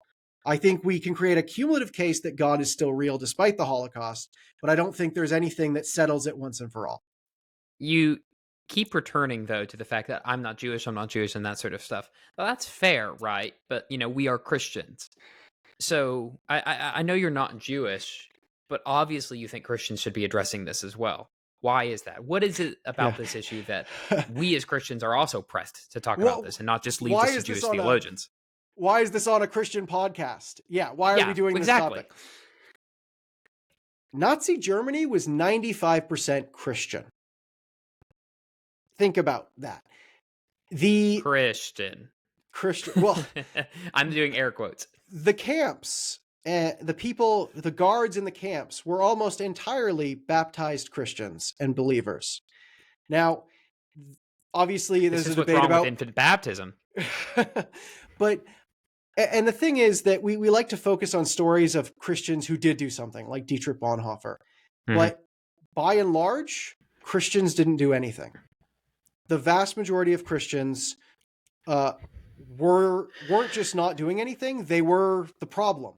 I think we can create a cumulative case that God is still real despite the Holocaust, but I don't think there's anything that settles it once and for all. You keep returning, though, to the fact that I'm not Jewish, and that sort of stuff. Well, that's fair, right? But, we are Christians. So I know you're not Jewish, but obviously you think Christians should be addressing this as well. Why is that? What is it about this issue that we as Christians are also pressed to talk about this and not just leave this to Jewish theologians? Why is this on a Christian podcast? Yeah, why are we doing this topic? Nazi Germany was 95% Christian. Think about that. Christian. Well, I'm doing air quotes. The camps, the people, the guards in the camps were almost entirely baptized Christians and believers. Now, obviously, there's a debate about infant baptism. But, and the thing is that we like to focus on stories of Christians who did do something, like Dietrich Bonhoeffer. Mm-hmm. But by and large, Christians didn't do anything. The vast majority of Christians weren't just not doing anything, they were the problem.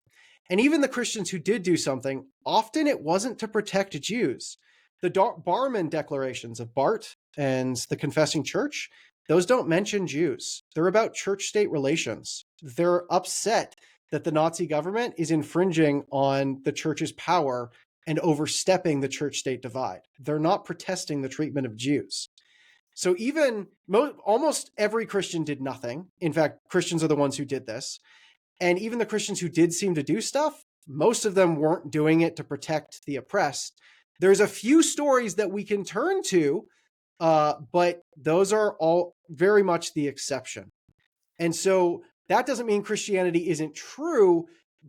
And even the Christians who did do something, often it wasn't to protect Jews. The Barmen declarations of Barth and the Confessing Church, those don't mention Jews. They're about church-state relations. They're upset that the Nazi government is infringing on the church's power and overstepping the church-state divide. They're not protesting the treatment of Jews. So even almost every Christian did nothing. In fact, Christians are the ones who did this. And even the Christians who did seem to do stuff, most of them weren't doing it to protect the oppressed. There's a few stories that we can turn to, but those are all very much the exception. And so that doesn't mean Christianity isn't true,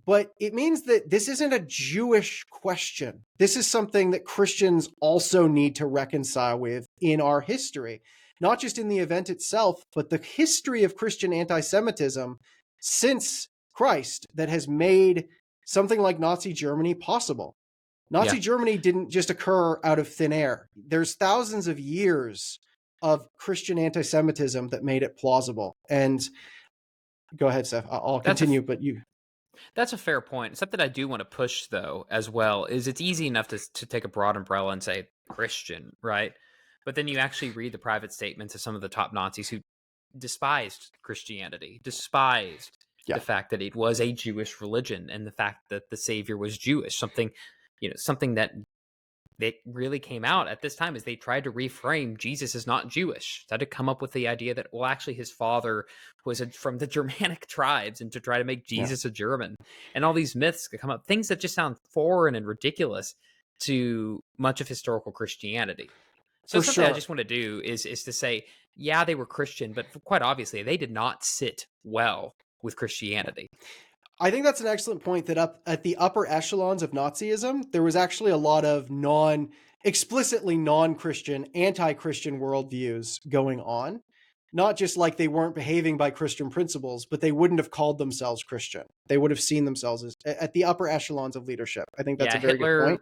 but it means that this isn't a Jewish question. This is something that Christians also need to reconcile with in our history, not just in the event itself, but the history of Christian anti-Semitism since Christ that has made something like Nazi Germany possible. Nazi Germany didn't just occur out of thin air. There's thousands of years of Christian anti-Semitism that made it plausible. And go ahead, Seth. I'll continue, but you... That's a fair point. Something I do want to push, though, as well, is it's easy enough to take a broad umbrella and say Christian, right? But then you actually read the private statements of some of the top Nazis who despised Christianity, despised the fact that it was a Jewish religion and the fact that the Savior was Jewish. Something that really came out at this time is they tried to reframe Jesus as not Jewish. They had to come up with the idea that, well, actually his father was from the Germanic tribes, and to try to make Jesus a German. And all these myths could come up, things that just sound foreign and ridiculous to much of historical Christianity. So something I just want to do is to say, yeah, they were Christian, but quite obviously they did not sit well with Christianity. I think that's an excellent point, that up at the upper echelons of Nazism, there was actually a lot of explicitly non-Christian, anti-Christian worldviews going on. Not just like they weren't behaving by Christian principles, but they wouldn't have called themselves Christian. They would have seen themselves as at the upper echelons of leadership. I think that's a very good point.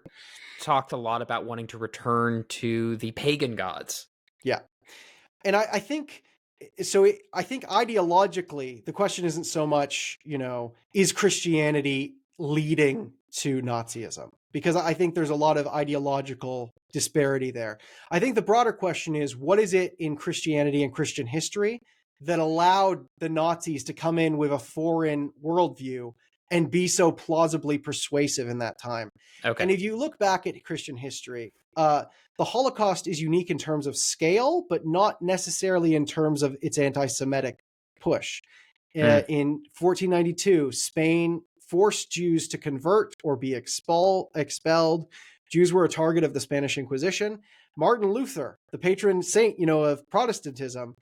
Talked a lot about wanting to return to the pagan gods. Yeah. And I think ideologically, the question isn't so much, is Christianity leading to Nazism? Because I think there's a lot of ideological disparity there. I think the broader question is, what is it in Christianity and Christian history that allowed the Nazis to come in with a foreign worldview and be so plausibly persuasive in that time. Okay. And if you look back at Christian history, the Holocaust is unique in terms of scale, but not necessarily in terms of its anti-Semitic push. In 1492, Spain forced Jews to convert or be expelled. Jews were a target of the Spanish Inquisition. Martin Luther, the patron saint, of Protestantism,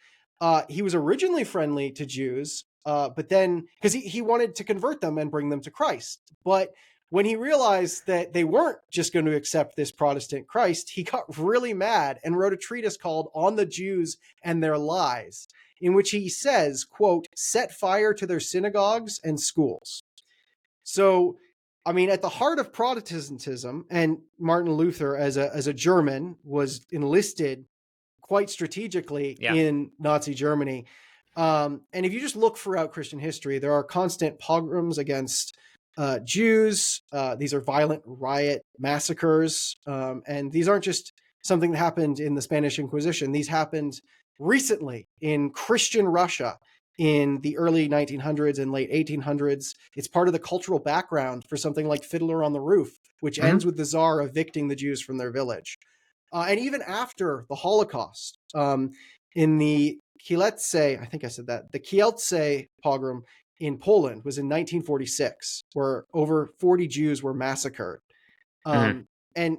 he was originally friendly to Jews, but then because he wanted to convert them and bring them to Christ. But when he realized that they weren't just going to accept this Protestant Christ, he got really mad and wrote a treatise called On the Jews and Their Lies, in which he says, quote, set fire to their synagogues and schools. So, I mean, at the heart of Protestantism, and Martin Luther, as a German, was enlisted quite strategically in Nazi Germany. And if you just look throughout Christian history, there are constant pogroms against Jews. These are violent riot massacres. And these aren't just something that happened in the Spanish Inquisition. These happened recently in Christian Russia in the early 1900s and late 1800s. It's part of the cultural background for something like Fiddler on the Roof, which ends with the Tsar evicting the Jews from their village. And even after the Holocaust, in the Kielce, I think I said that, the Kielce pogrom in Poland was in 1946, where over 40 Jews were massacred. And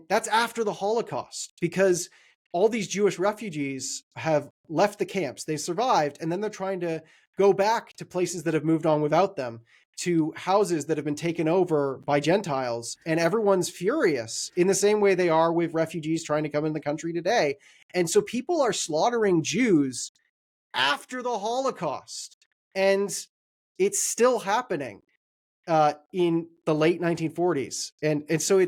that's after the Holocaust, because all these Jewish refugees have left the camps. They survived, and then they're trying to go back to places that have moved on without them, to houses that have been taken over by Gentiles. And everyone's furious in the same way they are with refugees trying to come in the country today. And so people are slaughtering Jews after the Holocaust. And it's still happening in the late 1940s. And so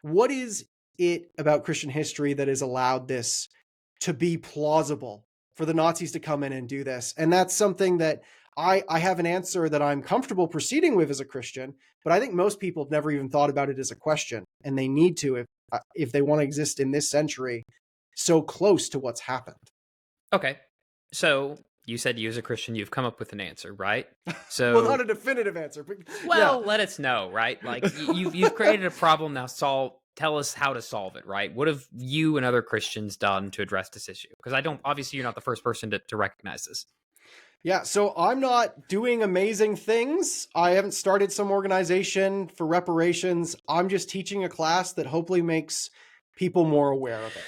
what is it about Christian history that has allowed this to be plausible for the Nazis to come in and do this? And that's something that I have an answer that I'm comfortable proceeding with as a Christian, but I think most people have never even thought about it as a question, and they need to if they want to exist in this century so close to what's happened. Okay. So you said you as a Christian, you've come up with an answer, right? So well, not a definitive answer, but let us know, right? Like you've created a problem, now tell us how to solve it, right? What have you and other Christians done to address this issue? Because obviously you're not the first person to recognize this. Yeah, so I'm not doing amazing things. I haven't started some organization for reparations. I'm just teaching a class that hopefully makes people more aware of it,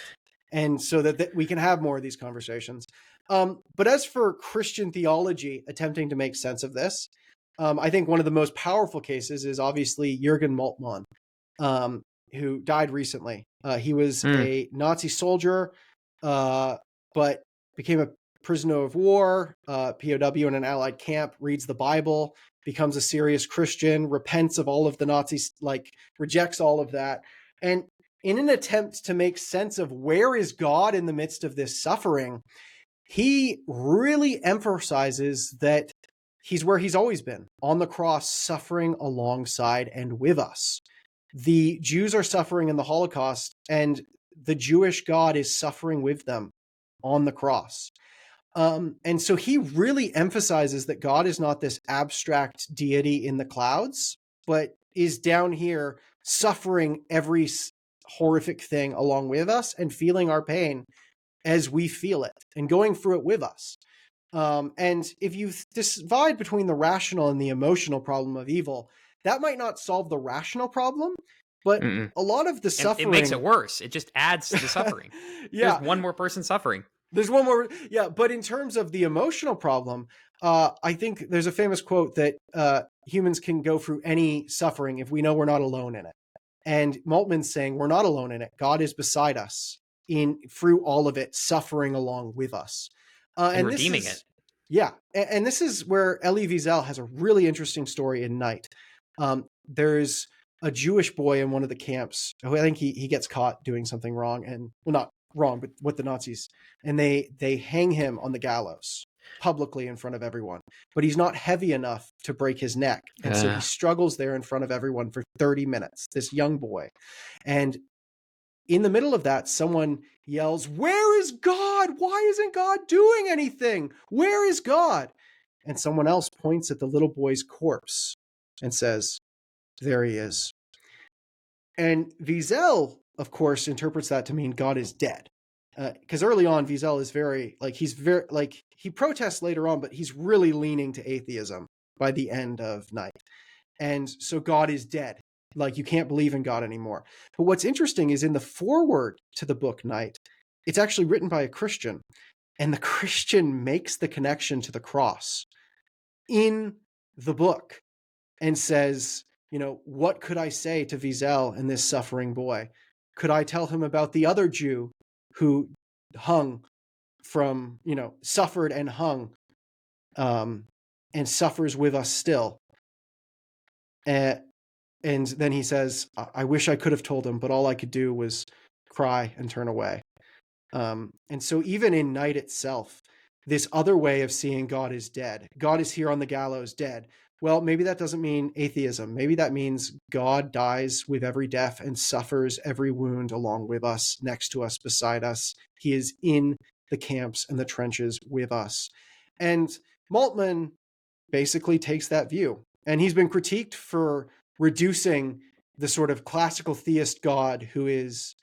and so that we can have more of these conversations. But as for Christian theology attempting to make sense of this, I think one of the most powerful cases is obviously Jurgen Moltmann, who died recently. He was a Nazi soldier, but became a prisoner of war, POW in an Allied camp, reads the Bible, becomes a serious Christian, repents of all of the Nazis, rejects all of that. And in an attempt to make sense of where is God in the midst of this suffering, he really emphasizes that he's where he's always been, on the cross, suffering alongside and with us. The Jews are suffering in the Holocaust, and the Jewish God is suffering with them on the cross. And so he really emphasizes that God is not this abstract deity in the clouds, but is down here suffering every horrific thing along with us and feeling our pain as we feel it and going through it with us. And if you divide between the rational and the emotional problem of evil, that might not solve the rational problem, but a lot of the suffering... It makes it worse. It just adds to the suffering. There's one more person suffering. There's one more, but in terms of the emotional problem, I think there's a famous quote that humans can go through any suffering if we know we're not alone in it. And Moltmann's saying we're not alone in it. God is beside us through all of it, suffering along with us. And redeeming it. Yeah, and this is where Elie Wiesel has a really interesting story in Night. There's a Jewish boy in one of the camps who I think he gets caught doing something wrong, and not wrong, but with the Nazis, and they hang him on the gallows publicly in front of everyone, but he's not heavy enough to break his neck, and so he struggles there in front of everyone for 30 minutes, this young boy. And in the middle of that, someone yells, "Where is God? Why isn't God doing anything? Where is God?" And someone else points at the little boy's corpse and says, "There he is." And Wiesel, of course, interprets that to mean God is dead. Because early on, Wiesel is he protests later on, but he's really leaning to atheism by the end of Night. And so God is dead. Like, you can't believe in God anymore. But what's interesting is in the foreword to the book Night, it's actually written by a Christian. And the Christian makes the connection to the cross in the book and says, what could I say to Wiesel and this suffering boy? Could I tell him about the other Jew who suffered and hung, and suffers with us still? And then he says, I wish I could have told him, but all I could do was cry and turn away. And so even in Night itself, this other way of seeing God is dead. God is here on the gallows, dead. Well, maybe that doesn't mean atheism. Maybe that means God dies with every death and suffers every wound along with us, next to us, beside us. He is in the camps and the trenches with us. And Moltmann basically takes that view. And he's been critiqued for reducing the sort of classical theist God who is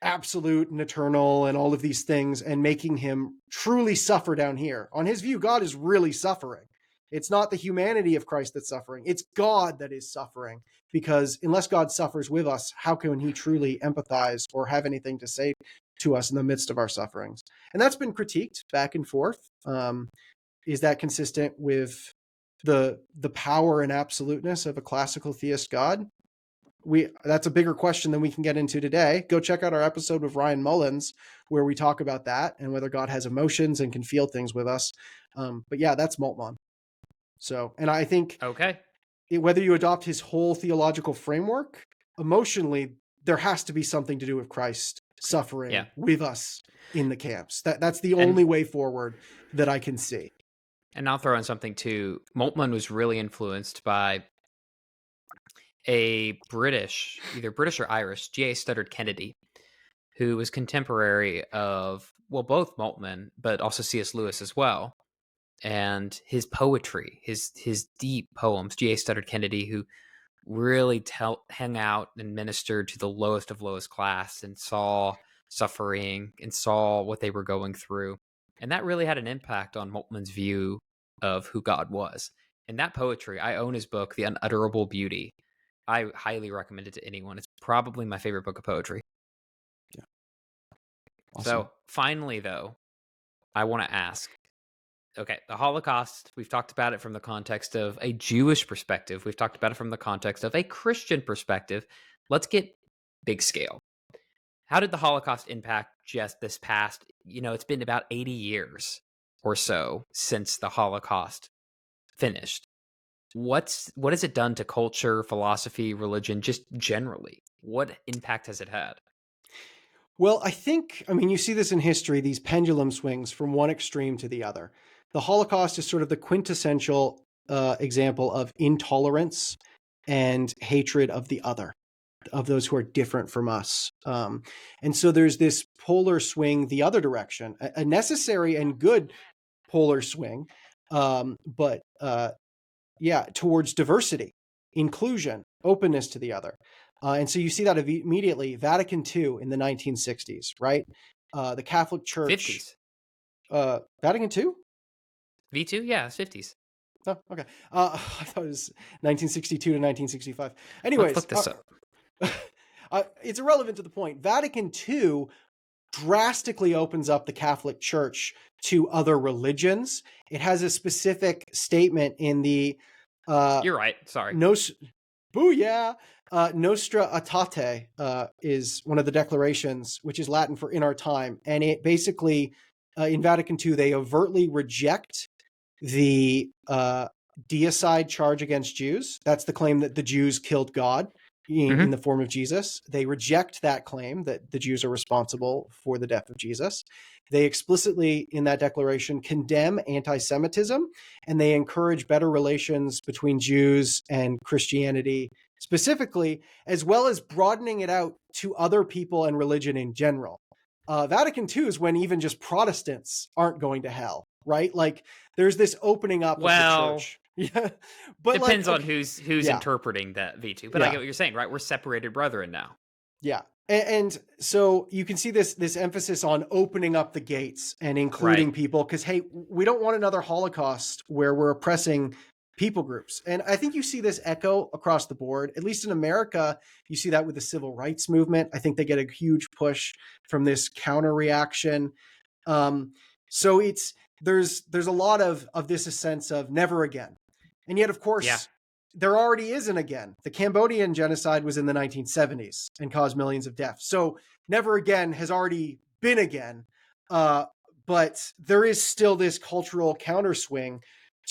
absolute and eternal and all of these things, and making him truly suffer down here. On his view, God is really suffering. It's not the humanity of Christ that's suffering. It's God that is suffering, because unless God suffers with us, how can he truly empathize or have anything to say to us in the midst of our sufferings? And that's been critiqued back and forth. Is that consistent with the power and absoluteness of a classical theist God? That's a bigger question than we can get into today. Go check out our episode with Ryan Mullins, where we talk about that and whether God has emotions and can feel things with us. But yeah, that's Moltmann. So, and I think whether you adopt his whole theological framework, emotionally, there has to be something to do with Christ suffering with us in the camps. That's the only way forward that I can see. And I'll throw in something too. Moltmann was really influenced by a either British or Irish, G.A. Studdard Kennedy, who was contemporary of, both Moltmann, but also C.S. Lewis as well. And his poetry, his deep poems, G.A. Studdard Kennedy, who really hung out and ministered to the lowest of lowest class and saw suffering and saw what they were going through. And that really had an impact on Moltmann's view of who God was. And that poetry, I own his book, The Unutterable Beauty. I highly recommend it to anyone. It's probably my favorite book of poetry. Yeah. Awesome. So finally, though, I want to ask, okay, the Holocaust, we've talked about it from the context of a Jewish perspective. We've talked about it from the context of a Christian perspective. Let's get big scale. How did the Holocaust impact just this past, it's been about 80 years or so since the Holocaust finished. What has it done to culture, philosophy, religion, just generally? What impact has it had? Well, you see this in history, these pendulum swings from one extreme to the other. The Holocaust is sort of the quintessential example of intolerance and hatred of the other, of those who are different from us. And so there's this polar swing the other direction, a necessary and good polar swing, but towards diversity, inclusion, openness to the other. And so you see that immediately. Vatican II in the 1960s, right? The Catholic Church. 50s. Vatican II? V2? Yeah, it's 50s. Oh, okay. I thought it was 1962 to 1965. Anyways. Let's look this up. It's irrelevant to the point. Vatican II drastically opens up the Catholic Church to other religions. It has a specific statement in the... You're right. Sorry. Booyah! Nostra Aetate is one of the declarations, which is Latin for in our time. And it basically, in Vatican II, they overtly reject the deicide charge against Jews. That's the claim that the Jews killed God in the form of Jesus. They reject that claim that the Jews are responsible for the death of Jesus. They explicitly, in that declaration, condemn anti-Semitism, and they encourage better relations between Jews and Christianity specifically, as well as broadening it out to other people and religion in general. Vatican II is when even just Protestants aren't going to hell, right? Like there's this opening up of the church. Yeah, but depends like, on who's interpreting that V2. But I get what you're saying, right? We're separated brethren now. Yeah. And so you can see this emphasis on opening up the gates and including people because, hey, we don't want another Holocaust where we're oppressing people groups. And I think you see this echo across the board, at least in America. You see that with the civil rights movement. I think they get a huge push from this counter reaction. So there's a lot of this a sense of never again. And yet, of course, there already is an again. The Cambodian genocide was in the 1970s and caused millions of deaths. So never again has already been again. But there is still this cultural counterswing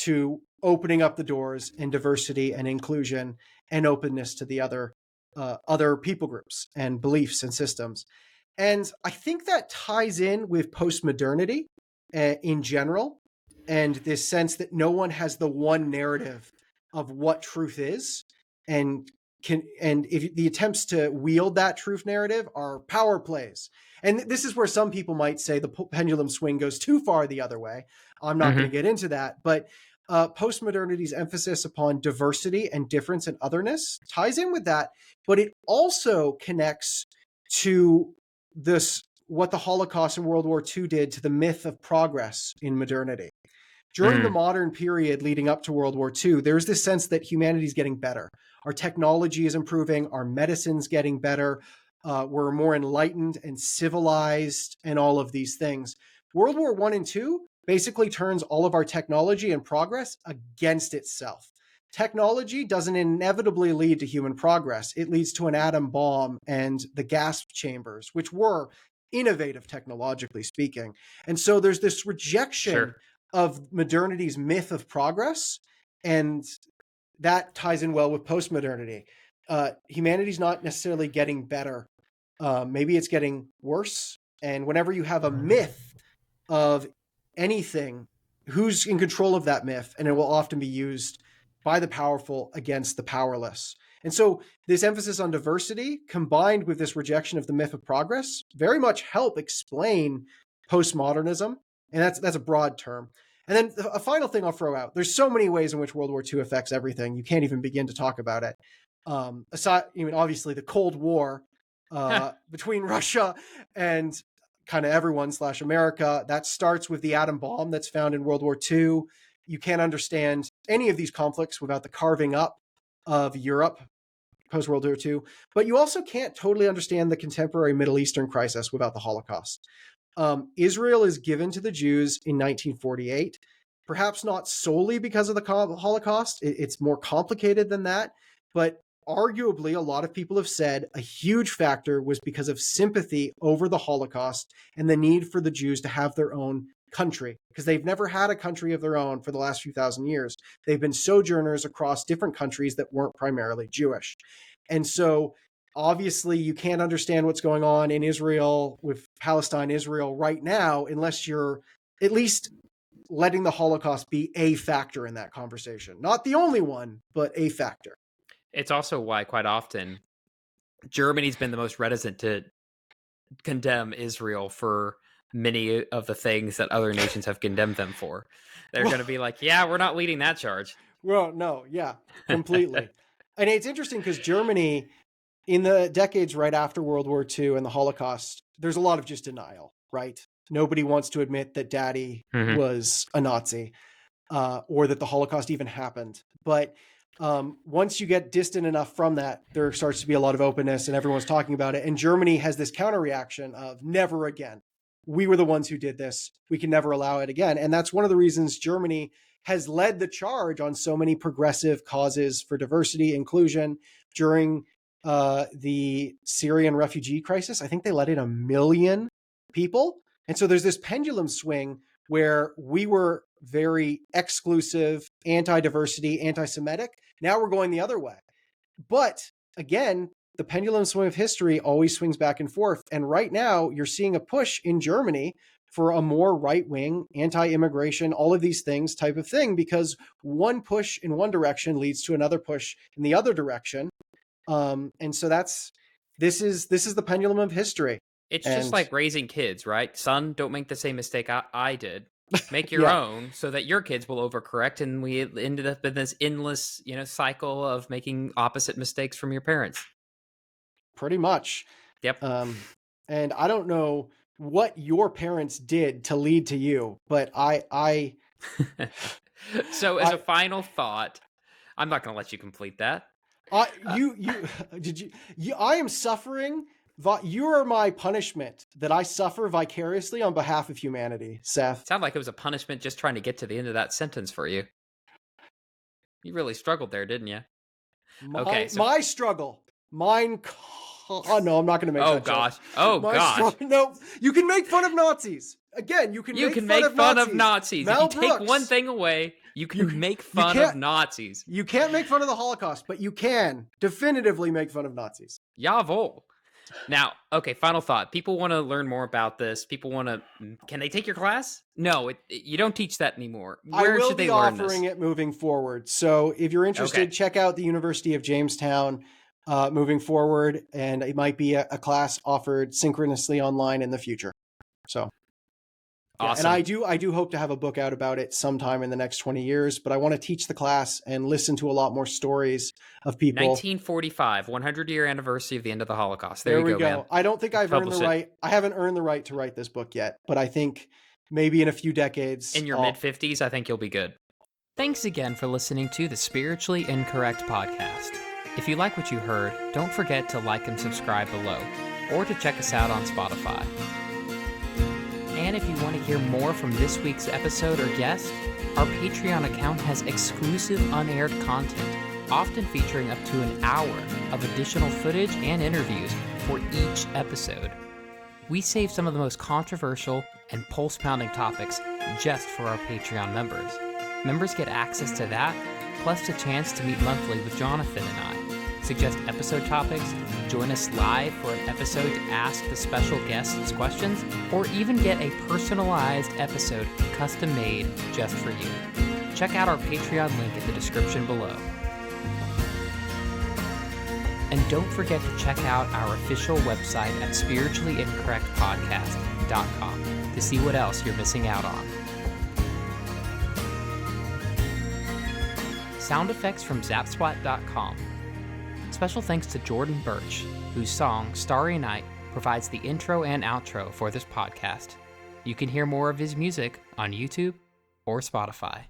to opening up the doors and diversity and inclusion and openness to the other people groups and beliefs and systems. And I think that ties in with postmodernity in general, and this sense that no one has the one narrative of what truth is, and if the attempts to wield that truth narrative are power plays. And this is where some people might say the pendulum swing goes too far the other way. I'm not going to get into that, but postmodernity's emphasis upon diversity and difference and otherness ties in with that, but it also connects to this, what the Holocaust and World War II did to the myth of progress in modernity. During the modern period leading up to World War II, there's this sense that humanity is getting better. Our technology is improving. Our medicine's getting better. We're more enlightened and civilized and all of these things. World War I and II basically turns all of our technology and progress against itself. Technology doesn't inevitably lead to human progress. It leads to an atom bomb and the gas chambers, which were innovative technologically speaking. And so there's this rejection of modernity's myth of progress, and that ties in well with postmodernity. Humanity's not necessarily getting better. Maybe it's getting worse. And whenever you have a myth of anything, who's in control of that myth? And it will often be used by the powerful against the powerless. And so this emphasis on diversity combined with this rejection of the myth of progress very much help explain postmodernism. And that's a broad term. And then a final thing I'll throw out, there's so many ways in which World War II affects everything. You can't even begin to talk about it. Aside, obviously the Cold War between Russia and kind of everyone / America, that starts with the atom bomb that's found in World War II. You can't understand any of these conflicts without the carving up of Europe post-World War II. But you also can't totally understand the contemporary Middle Eastern crisis without the Holocaust. Israel is given to the Jews in 1948, perhaps not solely because of the Holocaust. It's more complicated than that. But arguably, a lot of people have said a huge factor was because of sympathy over the Holocaust and the need for the Jews to have their own country, because they've never had a country of their own for the last few thousand years. They've been sojourners across different countries that weren't primarily Jewish. And so obviously, you can't understand what's going on in Israel with Palestine, Israel right now, unless you're at least letting the Holocaust be a factor in that conversation. Not the only one, but a factor. It's also why quite often Germany's been the most reticent to condemn Israel for many of the things that other nations have condemned them for. They're going to be like, yeah, we're not leading that charge. Well, no, yeah, completely. And it's interesting because Germany, in the decades right after World War II and the Holocaust, there's a lot of just denial, right? Nobody wants to admit that daddy was a Nazi or that the Holocaust even happened. But once you get distant enough from that, there starts to be a lot of openness and everyone's talking about it. And Germany has this counter reaction of never again. We were the ones who did this. We can never allow it again. And that's one of the reasons Germany has led the charge on so many progressive causes for diversity, inclusion. During the Syrian refugee crisis, I think they let in 1 million people. And so there's this pendulum swing where we were very exclusive, anti-diversity, anti-Semitic. Now we're going the other way. But again, the pendulum swing of history always swings back and forth. And right now you're seeing a push in Germany for a more right-wing, anti-immigration, all of these things type of thing, because one push in one direction leads to another push in the other direction. And so this is the pendulum of history. It's just like raising kids, right? Son, don't make the same mistake I did. Make your own so that your kids will overcorrect, and we ended up in this endless, cycle of making opposite mistakes from your parents. Pretty much. Yep. And I don't know what your parents did to lead to you, but I So as a final thought, I'm not going to let you complete that. I am suffering. You are my punishment that I suffer vicariously on behalf of humanity, Seth. It sounded like it was a punishment just trying to get to the end of that sentence for you. You really struggled there, didn't you? My struggle. Mine. Oh, no, I'm not going to make that gosh. joke. Oh, gosh. No, you can make fun of Nazis. Again, you can make fun of Nazis. If you take one thing away, you can make fun of Nazis. You can't make fun of the Holocaust, but you can definitively make fun of Nazis. Jawohl. Now, okay, final thought. People want to learn more about this. People want to... Can they take your class? No, you don't teach that anymore. Where should they learn this? I will be offering it moving forward. So if you're interested, check out the University of Jamestown moving forward, and it might be a class offered synchronously online in the future. So... Awesome. And I do hope to have a book out about it sometime in the next 20 years, but I want to teach the class and listen to a lot more stories of people. 1945, 100-year anniversary of the end of the Holocaust. There you go, man. I don't think I haven't earned the right to write this book yet, but I think maybe in a few decades. In your mid-50s, I think you'll be good. Thanks again for listening to the Spiritually Incorrect podcast. If you like what you heard, don't forget to like and subscribe below, or to check us out on Spotify. And if you want to hear more from this week's episode or guest, our Patreon account has exclusive unaired content, often featuring up to an hour of additional footage and interviews for each episode. We save some of the most controversial and pulse-pounding topics just for our Patreon members. Members get access to that, plus a chance to meet monthly with Jonathan and I, suggest episode topics, join us live for an episode to ask the special guests questions, or even get a personalized episode custom made just for you. Check out our Patreon link in the description below. And don't forget to check out our official website at spirituallyincorrectpodcast.com to see what else you're missing out on. Sound effects from zapsplat.com. Special thanks to Jordan Birch, whose song, Starry Night, provides the intro and outro for this podcast. You can hear more of his music on YouTube or Spotify.